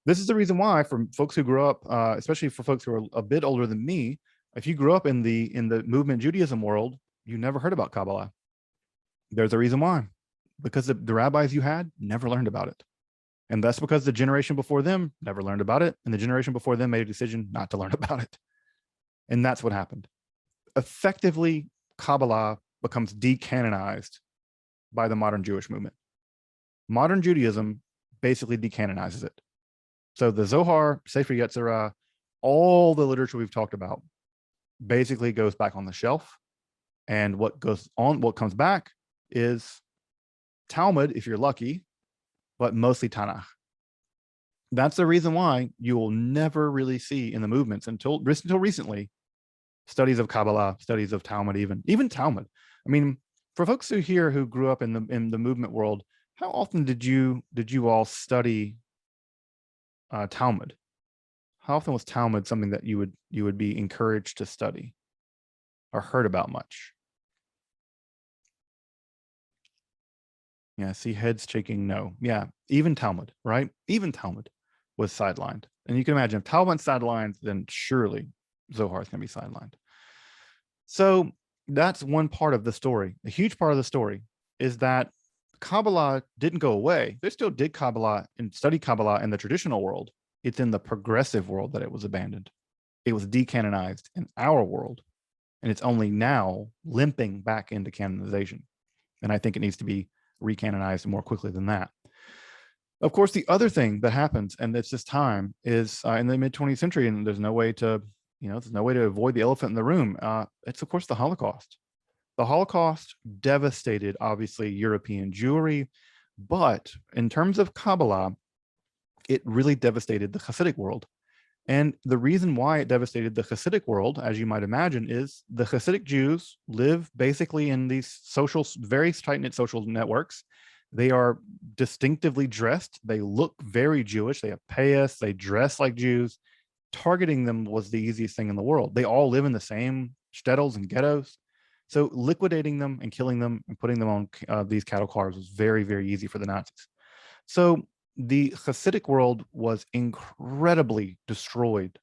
This is the reason why, for folks who grew up, especially for folks who are a bit older than me, if you grew up in the movement Judaism world, you never heard about Kabbalah. There's a reason why, because the rabbis you had never learned about it. And that's because the generation before them never learned about it. And the generation before them made a decision not to learn about it. And that's what happened. Effectively, Kabbalah becomes decanonized by the modern Jewish movement. Modern Judaism basically decanonizes it. So the Zohar, Sefer Yetzirah, all the literature we've talked about basically goes back on the shelf. And what comes back is Talmud, if you're lucky, but mostly Tanakh. That's the reason why you will never really see in the movements until recently studies of Kabbalah, studies of Talmud, even Talmud. I mean, for folks who grew up in the movement world, how often did you all study Talmud? How often was Talmud something that you would be encouraged to study or heard about much? Yeah, see heads shaking no. Yeah, even Talmud, right? Even Talmud was sidelined. And you can imagine if Talmud's sidelined, then surely Zohar is going to be sidelined. So that's one part of the story. A huge part of the story is that Kabbalah didn't go away. They still did Kabbalah and study Kabbalah in the traditional world. It's in the progressive world that it was abandoned. It was decanonized in our world. And it's only now limping back into canonization. And I think it needs to be recanonized more quickly than that. Of course, the other thing that happens, and it's this time, is in the mid-20th century, and there's no way to avoid the elephant in the room. It's, of course, the Holocaust. The Holocaust devastated, obviously, European Jewry, but in terms of Kabbalah, it really devastated the Hasidic world. And the reason why it devastated the Hasidic world, as you might imagine, is the Hasidic Jews live basically in these social, very tight-knit social networks. They are distinctively dressed. They look very Jewish. They have payas. They dress like Jews. Targeting them was the easiest thing in the world. They all live in the same shtetls and ghettos. So liquidating them and killing them and putting them on these cattle cars was very, very easy for the Nazis. So the Hasidic world was incredibly destroyed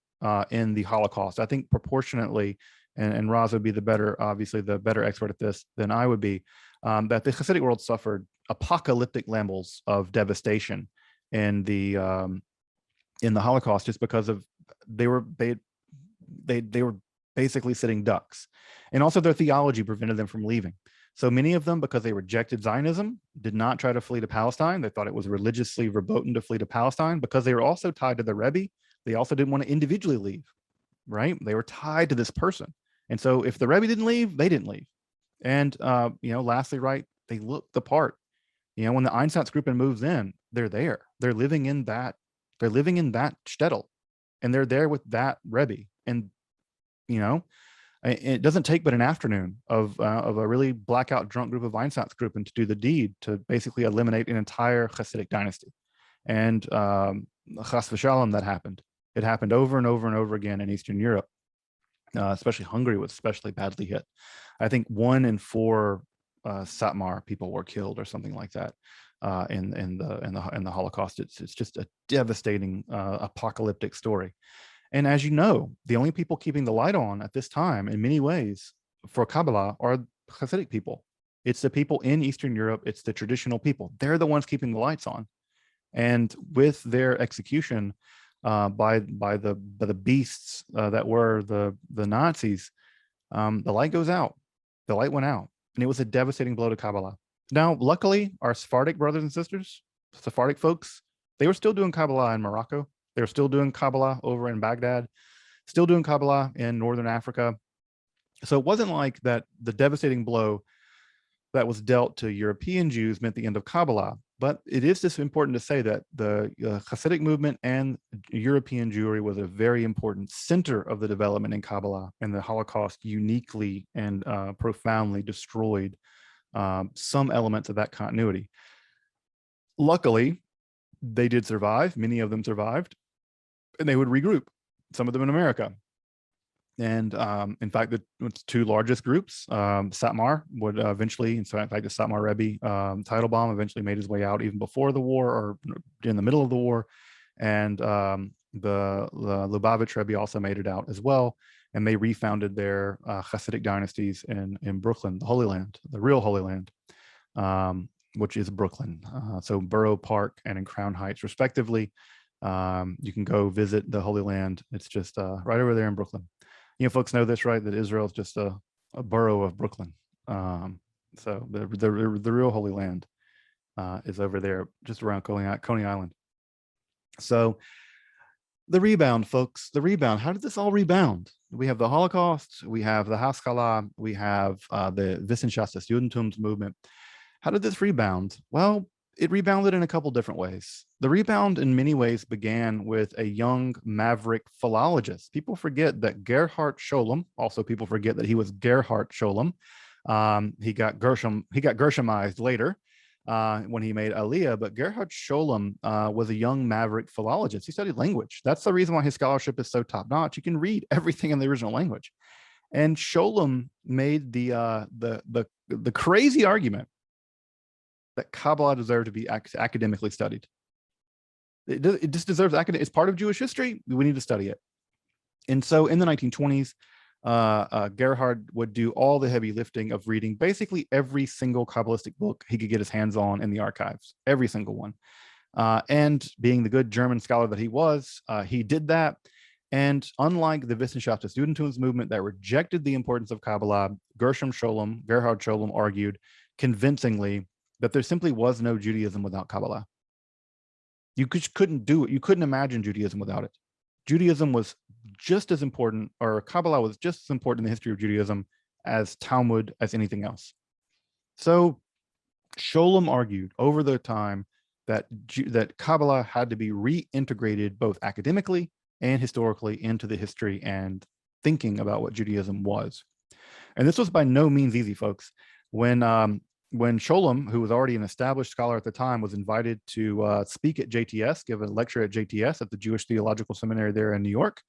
in the Holocaust. I think proportionately, and Raz would be the better, obviously the better expert at this than I would be, that the Hasidic world suffered apocalyptic levels of devastation in the Holocaust, just because of they were basically sitting ducks, and also their theology prevented them from leaving. So many of them, because they rejected Zionism, did not try to flee to Palestine. They thought it was religiously verboten to flee to Palestine, because they were also tied to the Rebbe. They also didn't want to individually leave, right? They were tied to this person. And so if the Rebbe didn't leave, they didn't leave. And, lastly, right, they look the part. When the Einsatzgruppen moves in, they're there. They're living in that shtetl, and they're there with that Rebbe. And, it doesn't take but an afternoon of a really blackout drunk group of Einsatzgruppen to do the deed to basically eliminate an entire Hasidic dynasty. And chas v'shalom, that happened. It happened over and over and over again in Eastern Europe. Especially Hungary was especially badly hit. I think 1 in 4 Satmar people were killed or something like that in the Holocaust. It's just a devastating apocalyptic story. And as you know, the only people keeping the light on at this time, in many ways, for Kabbalah are Hasidic people. It's the people in Eastern Europe. It's the traditional people. They're the ones keeping the lights on. And with their execution by the beasts that were the Nazis, the light goes out. The light went out, and it was a devastating blow to Kabbalah. Now, luckily, our Sephardic brothers and sisters, Sephardic folks, they were still doing Kabbalah in Morocco. They were still doing Kabbalah over in Baghdad, still doing Kabbalah in Northern Africa. So it wasn't like that the devastating blow that was dealt to European Jews meant the end of Kabbalah. But it is just important to say that the Hasidic movement and European Jewry was a very important center of the development in Kabbalah, and the Holocaust uniquely and profoundly destroyed some elements of that continuity. Luckily, they did survive. Many of them survived, and they would regroup, some of them in America. And in fact, the 2 largest groups, Satmar would eventually, and so in fact, the Satmar Rebbe, Teitelbaum, eventually made his way out even before the war or in the middle of the war. And the Lubavitch Rebbe also made it out as well. And they refounded their Hasidic dynasties in Brooklyn, the Holy Land, the real Holy Land, which is Brooklyn. So Borough Park and in Crown Heights, respectively. You can go visit the Holy Land. It's just right over there in Brooklyn. Folks know this, right? That Israel is just a borough of Brooklyn. So the real Holy Land is over there, just around Coney Island. So the rebound, folks, the rebound. How did this all rebound? We have the Holocaust. We have the Haskalah. We have the Wissenschaft des Judentums movement. How did this rebound? Well, it rebounded in a couple different ways. The rebound in many ways began with a young maverick philologist. People forget that Gerhard Scholem, also people forget that he was Gerhard Scholem. He got Gershomized later when he made Aliyah, but Gerhard Scholem was a young maverick philologist. He studied language. That's the reason why his scholarship is so top-notch. You can read everything in the original language. And Scholem made the crazy argument that Kabbalah deserved to be academically studied. It just deserves academic. It's part of Jewish history. We need to study it. And so in the 1920s, Gerhard would do all the heavy lifting of reading basically every single Kabbalistic book he could get his hands on in the archives, every single one. And being the good German scholar that he was, he did that. And unlike the Wissenschaft des Judentums movement that rejected the importance of Kabbalah, Gerhard Scholem argued convincingly that there simply was no Judaism without Kabbalah. You couldn't do it. You couldn't imagine Judaism without it. Judaism was just as important, or Kabbalah was just as important in the history of Judaism as Talmud as anything else. So Sholem argued over the time that that Kabbalah had to be reintegrated both academically and historically into the history and thinking about what Judaism was. And this was by no means easy, folks. When Sholem, who was already an established scholar at the time, was invited to speak at JTS, give a lecture at JTS at the Jewish Theological Seminary there in New York,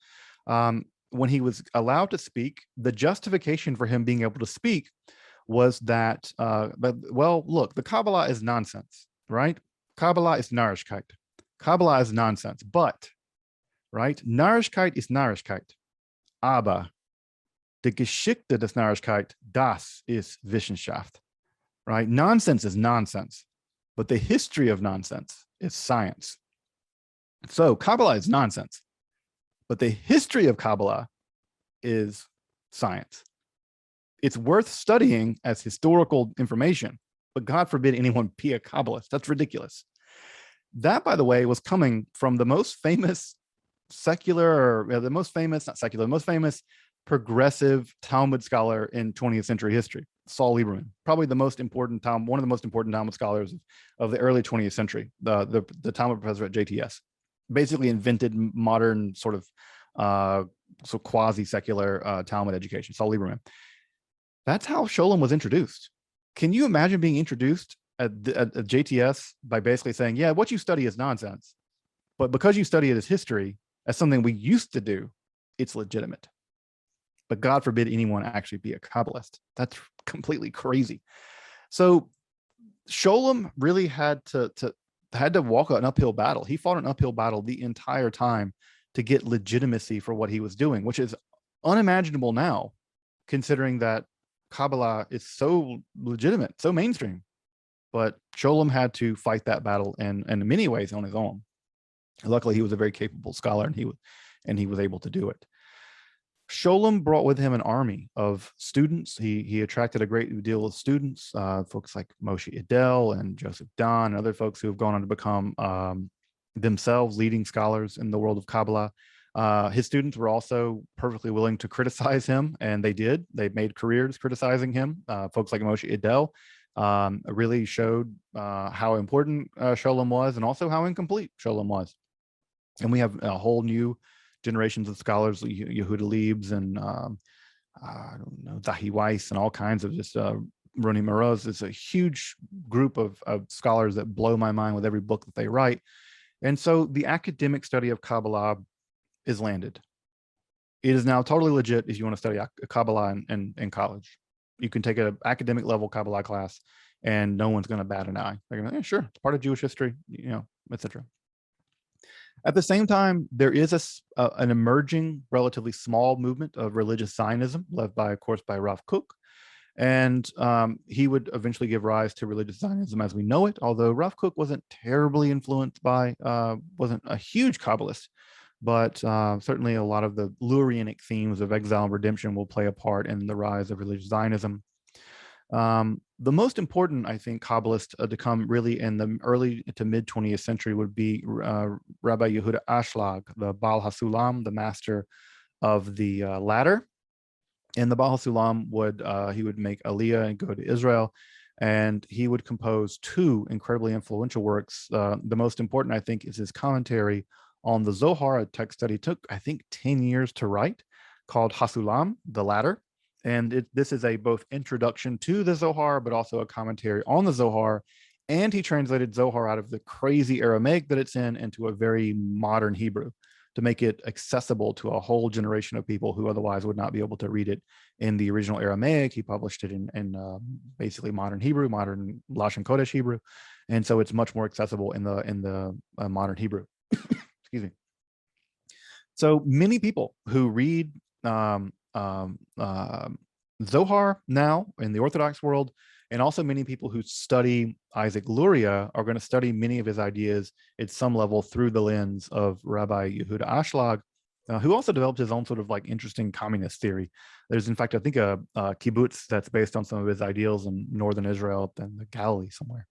when he was allowed to speak, the justification for him being able to speak was that, well, look, the Kabbalah is nonsense, right? Kabbalah is Narishkeit. Kabbalah is nonsense, but, right, Narishkeit is Narishkeit. Aber die Geschichte des Narishkeit, das ist Wissenschaft, right? Nonsense is nonsense, but the history of nonsense is science. So Kabbalah is nonsense, but the history of Kabbalah is science. It's worth studying as historical information, but God forbid anyone be a Kabbalist. That's ridiculous. That, by the way, was coming from the most famous secular, or the most famous, not secular, the most famous progressive Talmud scholar in 20th century history, Saul Lieberman, probably the most important one of the most important Talmud scholars of the early 20th century, the Talmud professor at JTS, basically invented modern sort of quasi-secular Talmud education, Saul Lieberman. That's how Sholem was introduced. Can you imagine being introduced at JTS by basically saying, yeah, what you study is nonsense, but because you study it as history, as something we used to do, it's legitimate. But God forbid anyone actually be a Kabbalist. That's completely crazy. So Sholem really had to walk an uphill battle. He fought an uphill battle the entire time to get legitimacy for what he was doing, which is unimaginable now, considering that Kabbalah is so legitimate, so mainstream. But Sholem had to fight that battle, and in many ways on his own. Luckily, he was a very capable scholar, and he was able to do it. Sholem brought with him an army of students. He attracted a great deal of students, folks like Moshe Idel and Joseph Don, and other folks who have gone on to become themselves leading scholars in the world of Kabbalah. His students were also perfectly willing to criticize him, and they did. They made careers criticizing him. Folks like Moshe Idel really showed how important Sholem was, and also how incomplete Sholem was. And we have a whole new generations of scholars, Yehuda Leibs and I don't know, Zahi Weiss, and all kinds of just Roni Moroz. It's a huge group of scholars that blow my mind with every book that they write. And so the academic study of Kabbalah is landed. It is now totally legit if you want to study Kabbalah in college. You can take an academic level Kabbalah class and no one's going to bat an eye. They're going to, yeah, sure, it's part of Jewish history, you know, etc. At the same time, there is an emerging, relatively small movement of religious Zionism, led by, of course, by Rav Kook. And he would eventually give rise to religious Zionism as we know it, although Rav Kook wasn't terribly influenced by, wasn't a huge Kabbalist, but certainly a lot of the Lurianic themes of exile and redemption will play a part in the rise of religious Zionism. The most important, I think, Kabbalist to come really in the early to mid 20th century would be Rabbi Yehuda Ashlag, the Baal HaSulam, the master of the ladder. And the Baal HaSulam he would make Aliyah and go to Israel, and he would compose two incredibly influential works. The most important, I think, is his commentary on the Zohar, a text that he took, I think, 10 years to write, called HaSulam, the ladder. And this is a both introduction to the Zohar, but also a commentary on the Zohar. And he translated Zohar out of the crazy Aramaic that it's in into a very modern Hebrew to make it accessible to a whole generation of people who otherwise would not be able to read it in the original Aramaic. He published it in basically modern Hebrew, modern Lashon Kodesh Hebrew. And so it's much more accessible in the modern Hebrew. Excuse me. So many people who read Zohar now in the Orthodox world, and also many people who study Isaac Luria are going to study many of his ideas at some level through the lens of Rabbi Yehuda Ashlag, who also developed his own sort of like interesting communist theory. There's, in fact, I think a kibbutz that's based on some of his ideals in northern Israel and the Galilee somewhere.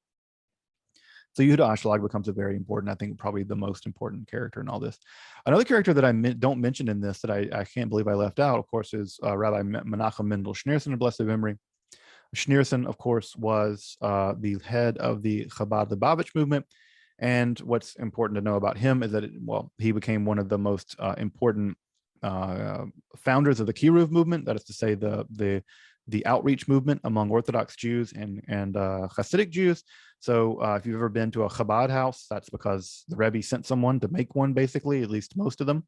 So Yehuda Ashlag becomes a very important, I think probably the most important character in all this. Another character that I don't mention in this that I can't believe I left out, of course, is Rabbi Menachem Mendel Schneerson of blessed memory. Schneerson, of course, was the head of the Chabad Lubavitch movement. And what's important to know about him is that, he became one of the most important founders of the Kiruv movement. That is to say, the outreach movement among Orthodox Jews and Hasidic Jews. So if you've ever been to a Chabad house, that's because the Rebbe sent someone to make one, basically, at least most of them.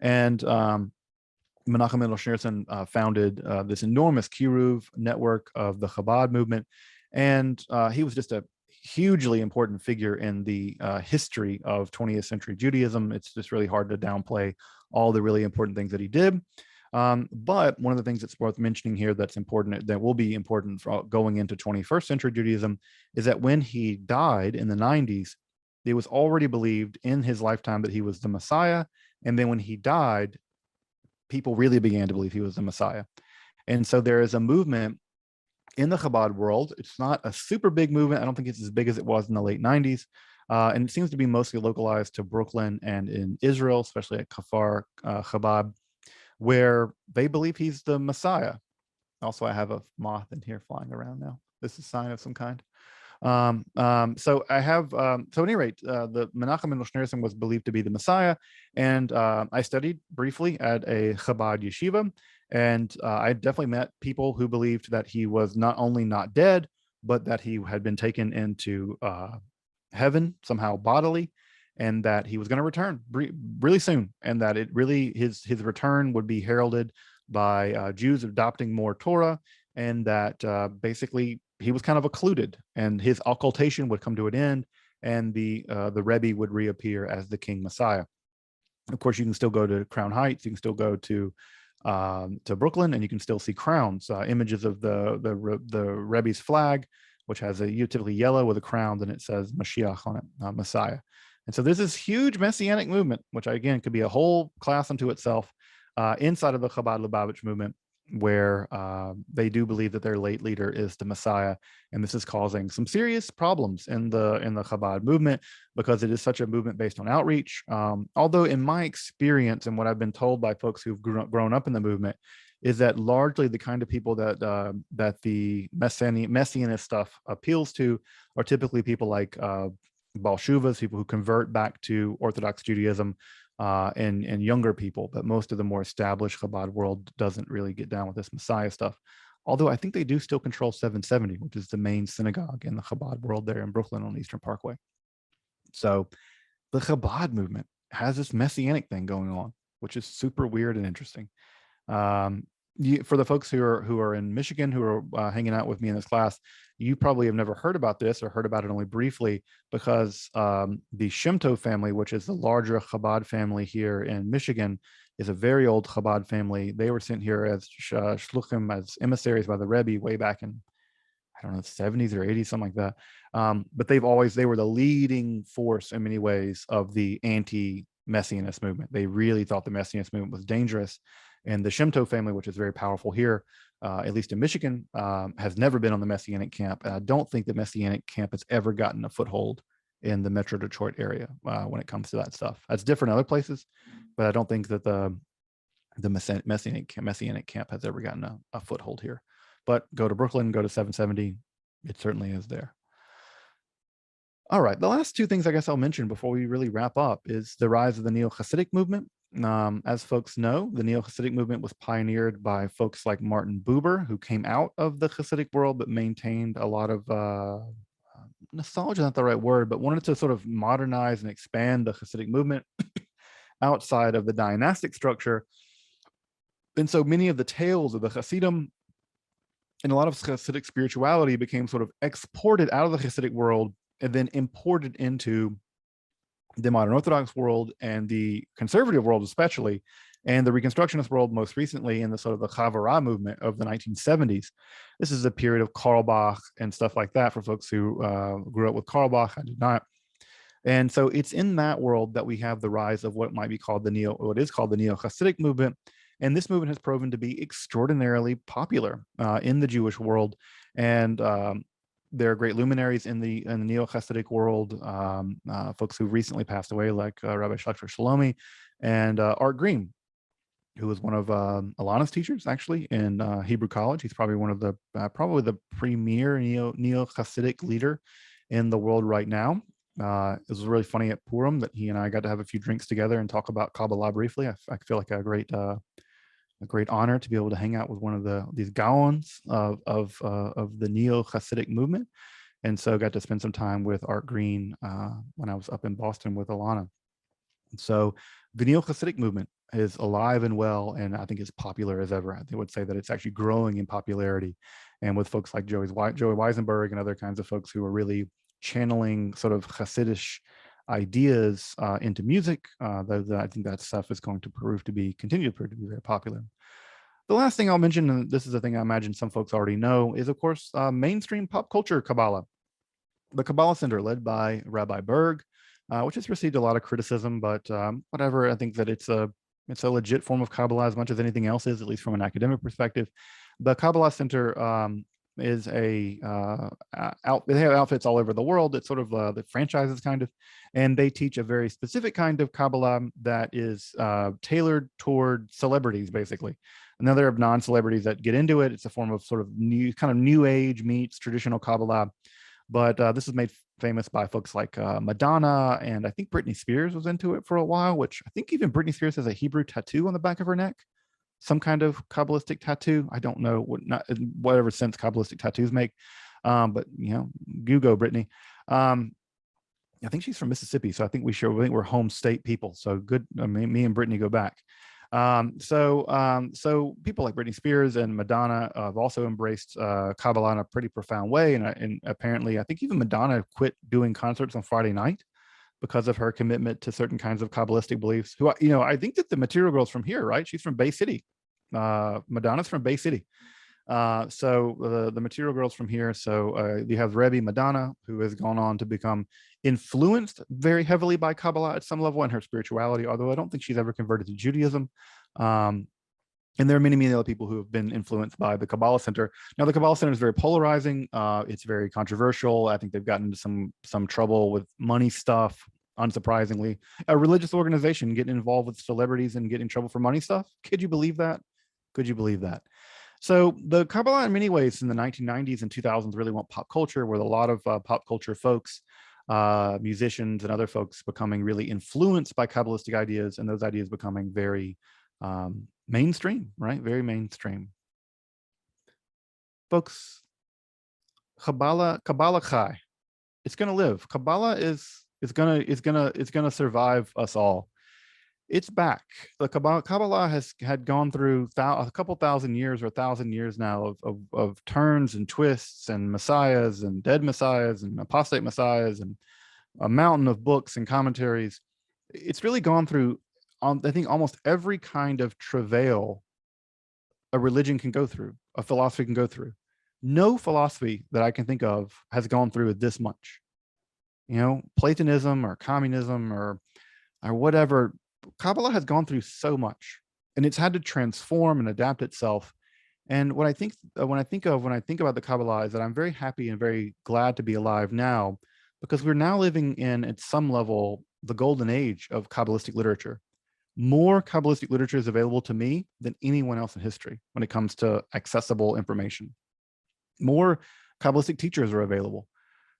And Menachem Mendel Schneerson founded this enormous Kiruv network of the Chabad movement. And he was just a hugely important figure in the history of 20th century Judaism. It's just really hard to downplay all the really important things that he did. But one of the things that's worth mentioning here that's important, that will be important for going into 21st century Judaism, is that when he died in the 90s, it was already believed in his lifetime that he was the Messiah. And then when he died, people really began to believe he was the Messiah. And so there is a movement in the Chabad world. It's not a super big movement. I don't think it's as big as it was in the late 90s. And it seems to be mostly localized to Brooklyn and in Israel, especially at Kfar Chabad, where they believe he's the Messiah. Also, I have a moth in here flying around now. This is a sign of some kind. So I have, so at any rate, the Menachem Mendel Schneerson was believed to be the Messiah. And I studied briefly at a Chabad yeshiva. And I definitely met people who believed that he was not only not dead, but that he had been taken into heaven somehow bodily, and that he was going to return really soon. And that it really, his return would be heralded by Jews adopting more Torah, and that basically he was kind of occluded, and his occultation would come to an end, and the Rebbe would reappear as the King Messiah. Of course, you can still go to Crown Heights, you can still go to Brooklyn, and you can still see crowns, images of the Rebbe's flag, which has typically yellow with a crown, and it says Mashiach on it, Messiah. And so there's this huge messianic movement, which again could be a whole class unto itself, inside of the Chabad Lubavitch movement, where they do believe that their late leader is the Messiah. And this is causing some serious problems in the Chabad movement, because it is such a movement based on outreach. Although in my experience and what I've been told by folks who've grown up in the movement, is that largely the kind of people that the messianist stuff appeals to are typically people like Baal Shuvas, people who convert back to Orthodox Judaism, and younger people. But most of the more established Chabad world doesn't really get down with this Messiah stuff. Although I think they do still control 770, which is the main synagogue in the Chabad world there in Brooklyn on Eastern Parkway. So the Chabad movement has this messianic thing going on, which is super weird and interesting. For the folks who are in Michigan, who are hanging out with me in this class, you probably have never heard about this, or heard about it only briefly, because the Shem Tov family, which is the larger Chabad family here in Michigan, is a very old Chabad family. They were sent here as shluchim, as emissaries by the Rebbe way back in, I don't know, the 70s or 80s, something like that. But they were the leading force in many ways of the anti-Messianist movement. They really thought the Messianist movement was dangerous. And the Shem Tov family, which is very powerful here, at least in Michigan, has never been on the Messianic camp. And I don't think the Messianic camp has ever gotten a foothold in the Metro Detroit area when it comes to that stuff. That's different in other places, but I don't think that the Messianic camp has ever gotten a foothold here. But go to Brooklyn, go to 770, it certainly is there. All right, the last two things I guess I'll mention before we really wrap up is the rise of the Neo-Hasidic movement. As folks know, the Neo-Hasidic movement was pioneered by folks like Martin Buber, who came out of the Hasidic world but maintained a lot of nostalgia, not the right word, but wanted to sort of modernize and expand the Hasidic movement outside of the dynastic structure. And so many of the tales of the Hasidim and a lot of Hasidic spirituality became sort of exported out of the Hasidic world and then imported into the modern Orthodox world and the conservative world especially, and the Reconstructionist world most recently in the sort of the Chavurah movement of the 1970s. This is a period of Karlbach and stuff like that for folks who grew up with Karlbach. I did not. And so it's in that world that we have the rise of what might be called what is called the Neo-Hasidic movement. And this movement has proven to be extraordinarily popular in the Jewish world. And There are great luminaries in the Neo-Hasidic world, folks who recently passed away, like Rabbi Shlachter Shalomi and Art Green, who was one of Alana's teachers, actually, in Hebrew College. He's probably one of the premier Neo-Hasidic leader in the world right now. It was really funny at Purim that he and I got to have a few drinks together and talk about Kabbalah briefly. I feel like a great honor to be able to hang out with one of these Gaons of the Neo-Hasidic movement. And so got to spend some time with Art Green when I was up in Boston with Alana. So the Neo-Hasidic movement is alive and well, and I think it's popular as ever. I would say that it's actually growing in popularity, and with folks like Joey Weisenberg and other kinds of folks who are really channeling sort of Hasidish ideas into music, I think that stuff is going to continue to prove to be very popular. The last thing I'll mention, and this is a thing I imagine some folks already know, is of course mainstream pop culture Kabbalah. The Kabbalah Center, led by Rabbi Berg, which has received a lot of criticism, but whatever. I think that it's a legit form of Kabbalah as much as anything else is, at least from an academic perspective. The Kabbalah Center is they have outfits all over the world. It's sort of the franchises kind of, and they teach a very specific kind of Kabbalah that is tailored toward celebrities, basically. And then there are non-celebrities that get into it. It's a form of sort of new age meets traditional Kabbalah. But this is made famous by folks like Madonna, and I think Britney Spears was into it for a while, which I think even Britney Spears has a Hebrew tattoo on the back of her neck, some kind of Kabbalistic tattoo. I don't know whatever sense Kabbalistic tattoos make, but you go, Britney. I think she's from Mississippi, so I think we're home state people. So good. I mean, me and Britney go back. So people like Britney Spears and Madonna have also embraced Kabbalah in a pretty profound way, and apparently I think even Madonna quit doing concerts on Friday night because of her commitment to certain kinds of Kabbalistic beliefs. Who I think that the Material Girl's from here, right? She's from Bay City. Madonna's from Bay City. So the Material Girl's from here. So you have Rebbe Madonna, who has gone on to become influenced very heavily by Kabbalah at some level in her spirituality, although I don't think she's ever converted to Judaism. And there are many, many other people who have been influenced by the Kabbalah Center. Now, the Kabbalah Center is very polarizing. It's very controversial. I think they've gotten into some trouble with money stuff, unsurprisingly. A religious organization getting involved with celebrities and getting in trouble for money stuff. Could you believe that? Could you believe that? So the Kabbalah, in many ways, in the 1990s and 2000s, really went pop culture, with a lot of pop culture folks, musicians and other folks becoming really influenced by Kabbalistic ideas, and those ideas becoming very mainstream, right? Very mainstream. Folks, Kabbalah Chai. It's going to live. Kabbalah is going to survive us all. It's back. The Kabbalah had gone through a couple thousand years or 1,000 years now of turns and twists and messiahs and dead messiahs and apostate messiahs and a mountain of books and commentaries. It's really gone through, I think, almost every kind of travail a religion can go through, a philosophy can go through. No philosophy that I can think of has gone through this much. Platonism or communism or whatever. Kabbalah has gone through so much, and it's had to transform and adapt itself. And what I think when I think about the Kabbalah is that I'm very happy and very glad to be alive now, because we're now living in, at some level, the golden age of Kabbalistic literature. More Kabbalistic literature is available to me than anyone else in history when it comes to accessible information. More Kabbalistic teachers are available.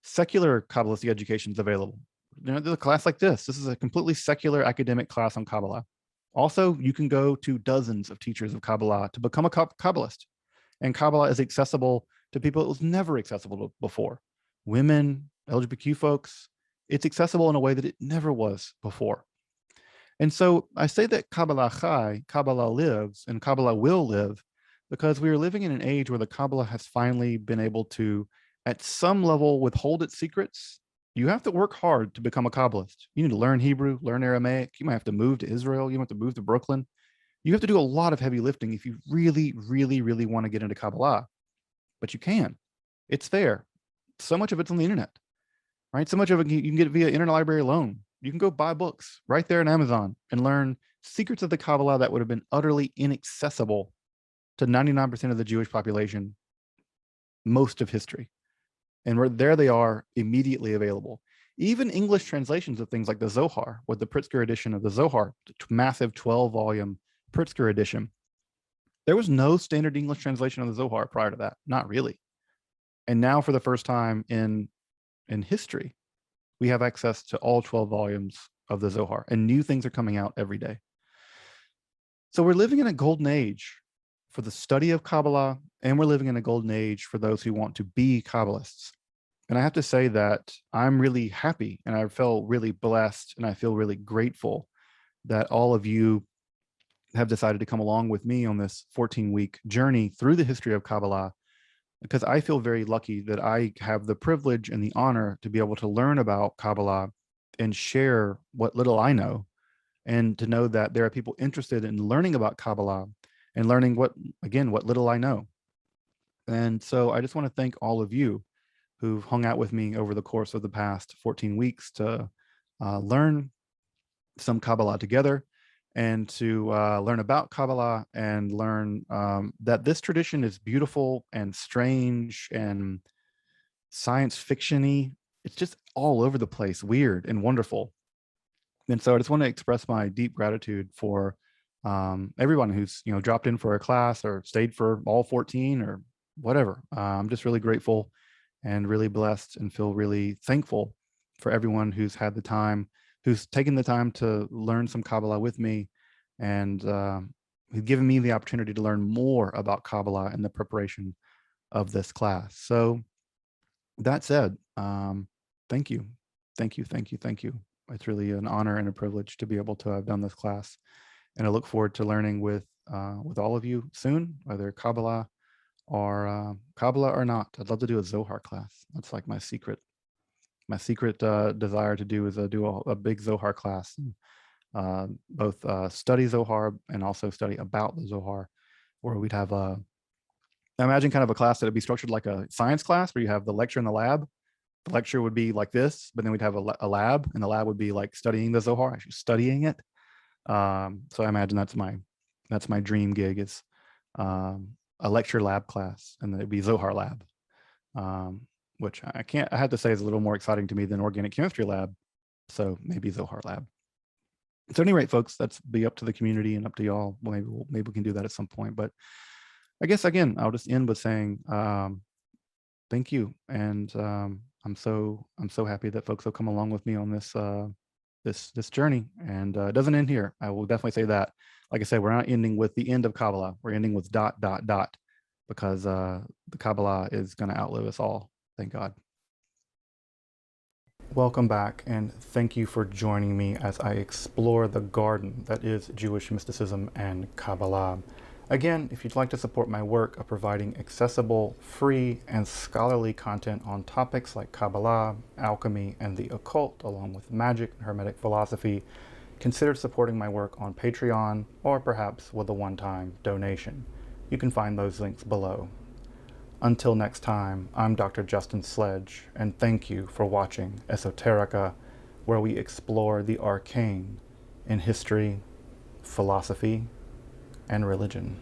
Secular Kabbalistic education is available. There's a class like this. This is a completely secular academic class on Kabbalah. Also, you can go to dozens of teachers of Kabbalah to become a Kabbalist. And Kabbalah is accessible to people it was never accessible to before. Women, LGBTQ folks. It's accessible in a way that it never was before. And so I say that Kabbalah Chai, Kabbalah lives, and Kabbalah will live, because we are living in an age where the Kabbalah has finally been able to, at some level, withhold its secrets. You have to work hard to become a Kabbalist. You need to learn Hebrew, learn Aramaic. You might have to move to Israel. You might have to move to Brooklyn. You have to do a lot of heavy lifting if you really, really, really want to get into Kabbalah. But you can. It's there. So much of it's on the internet, right? So much of it you can get via Internet Library alone. You can go buy books right there on Amazon and learn secrets of the Kabbalah that would have been utterly inaccessible to 99% of the Jewish population most of history. And there they are immediately available. Even English translations of things like the Zohar, with the Pritzker edition of the Zohar, massive 12-volume Pritzker edition. There was no standard English translation of the Zohar prior to that, not really. And now for the first time in history, we have access to all 12 volumes of the Zohar, and new things are coming out every day. So we're living in a golden age for the study of Kabbalah, and we're living in a golden age for those who want to be Kabbalists. And I have to say that I'm really happy, and I feel really blessed, and I feel really grateful that all of you have decided to come along with me on this 14-week journey through the history of Kabbalah, because I feel very lucky that I have the privilege and the honor to be able to learn about Kabbalah and share what little I know, and to know that there are people interested in learning about Kabbalah and learning what little I know. And so I just want to thank all of you who've hung out with me over the course of the past 14 weeks to learn some Kabbalah together, and to learn about Kabbalah and learn that this tradition is beautiful and strange and science fiction-y. It's just all over the place, weird and wonderful. And so I just want to express my deep gratitude for everyone who's dropped in for a class or stayed for all 14 or whatever. I'm just really grateful and really blessed, and feel really thankful for everyone who's had the time, who's taken the time to learn some Kabbalah with me, and who've given me the opportunity to learn more about Kabbalah in the preparation of this class. So that said, thank you. Thank you, thank you, thank you. It's really an honor and a privilege to be able to have done this class. And I look forward to learning with all of you soon, whether Kabbalah or not. I'd love to do a Zohar class. That's like my secret desire to do, is do a big Zohar class, and both study Zohar and also study about the Zohar, where we'd have I imagine kind of a class that would be structured like a science class, where you have the lecture and the lab. The lecture would be like this, but then we'd have a lab, and the lab would be like studying the Zohar, actually studying it. So I imagine that's my dream gig, is a lecture lab class, and then it'd be Zohar lab, which I have to say is a little more exciting to me than organic chemistry lab. So maybe Zohar lab. So at any rate, folks, that's be up to the community and up to y'all. Well, maybe we can do that at some point. But I guess, again, I'll just end with saying thank you. And I'm so happy that folks will come along with me on this journey. And it doesn't end here. I will definitely say that. Like I said, we're not ending with the end of Kabbalah. We're ending with ... because the Kabbalah is going to outlive us all. Thank God. Welcome back, and thank you for joining me as I explore the garden that is Jewish mysticism and Kabbalah. Again, if you'd like to support my work of providing accessible, free, and scholarly content on topics like Kabbalah, alchemy, and the occult, along with magic and Hermetic philosophy, consider supporting my work on Patreon, or perhaps with a one-time donation. You can find those links below. Until next time, I'm Dr. Justin Sledge, and thank you for watching Esoterica, where we explore the arcane in history, philosophy, and religion.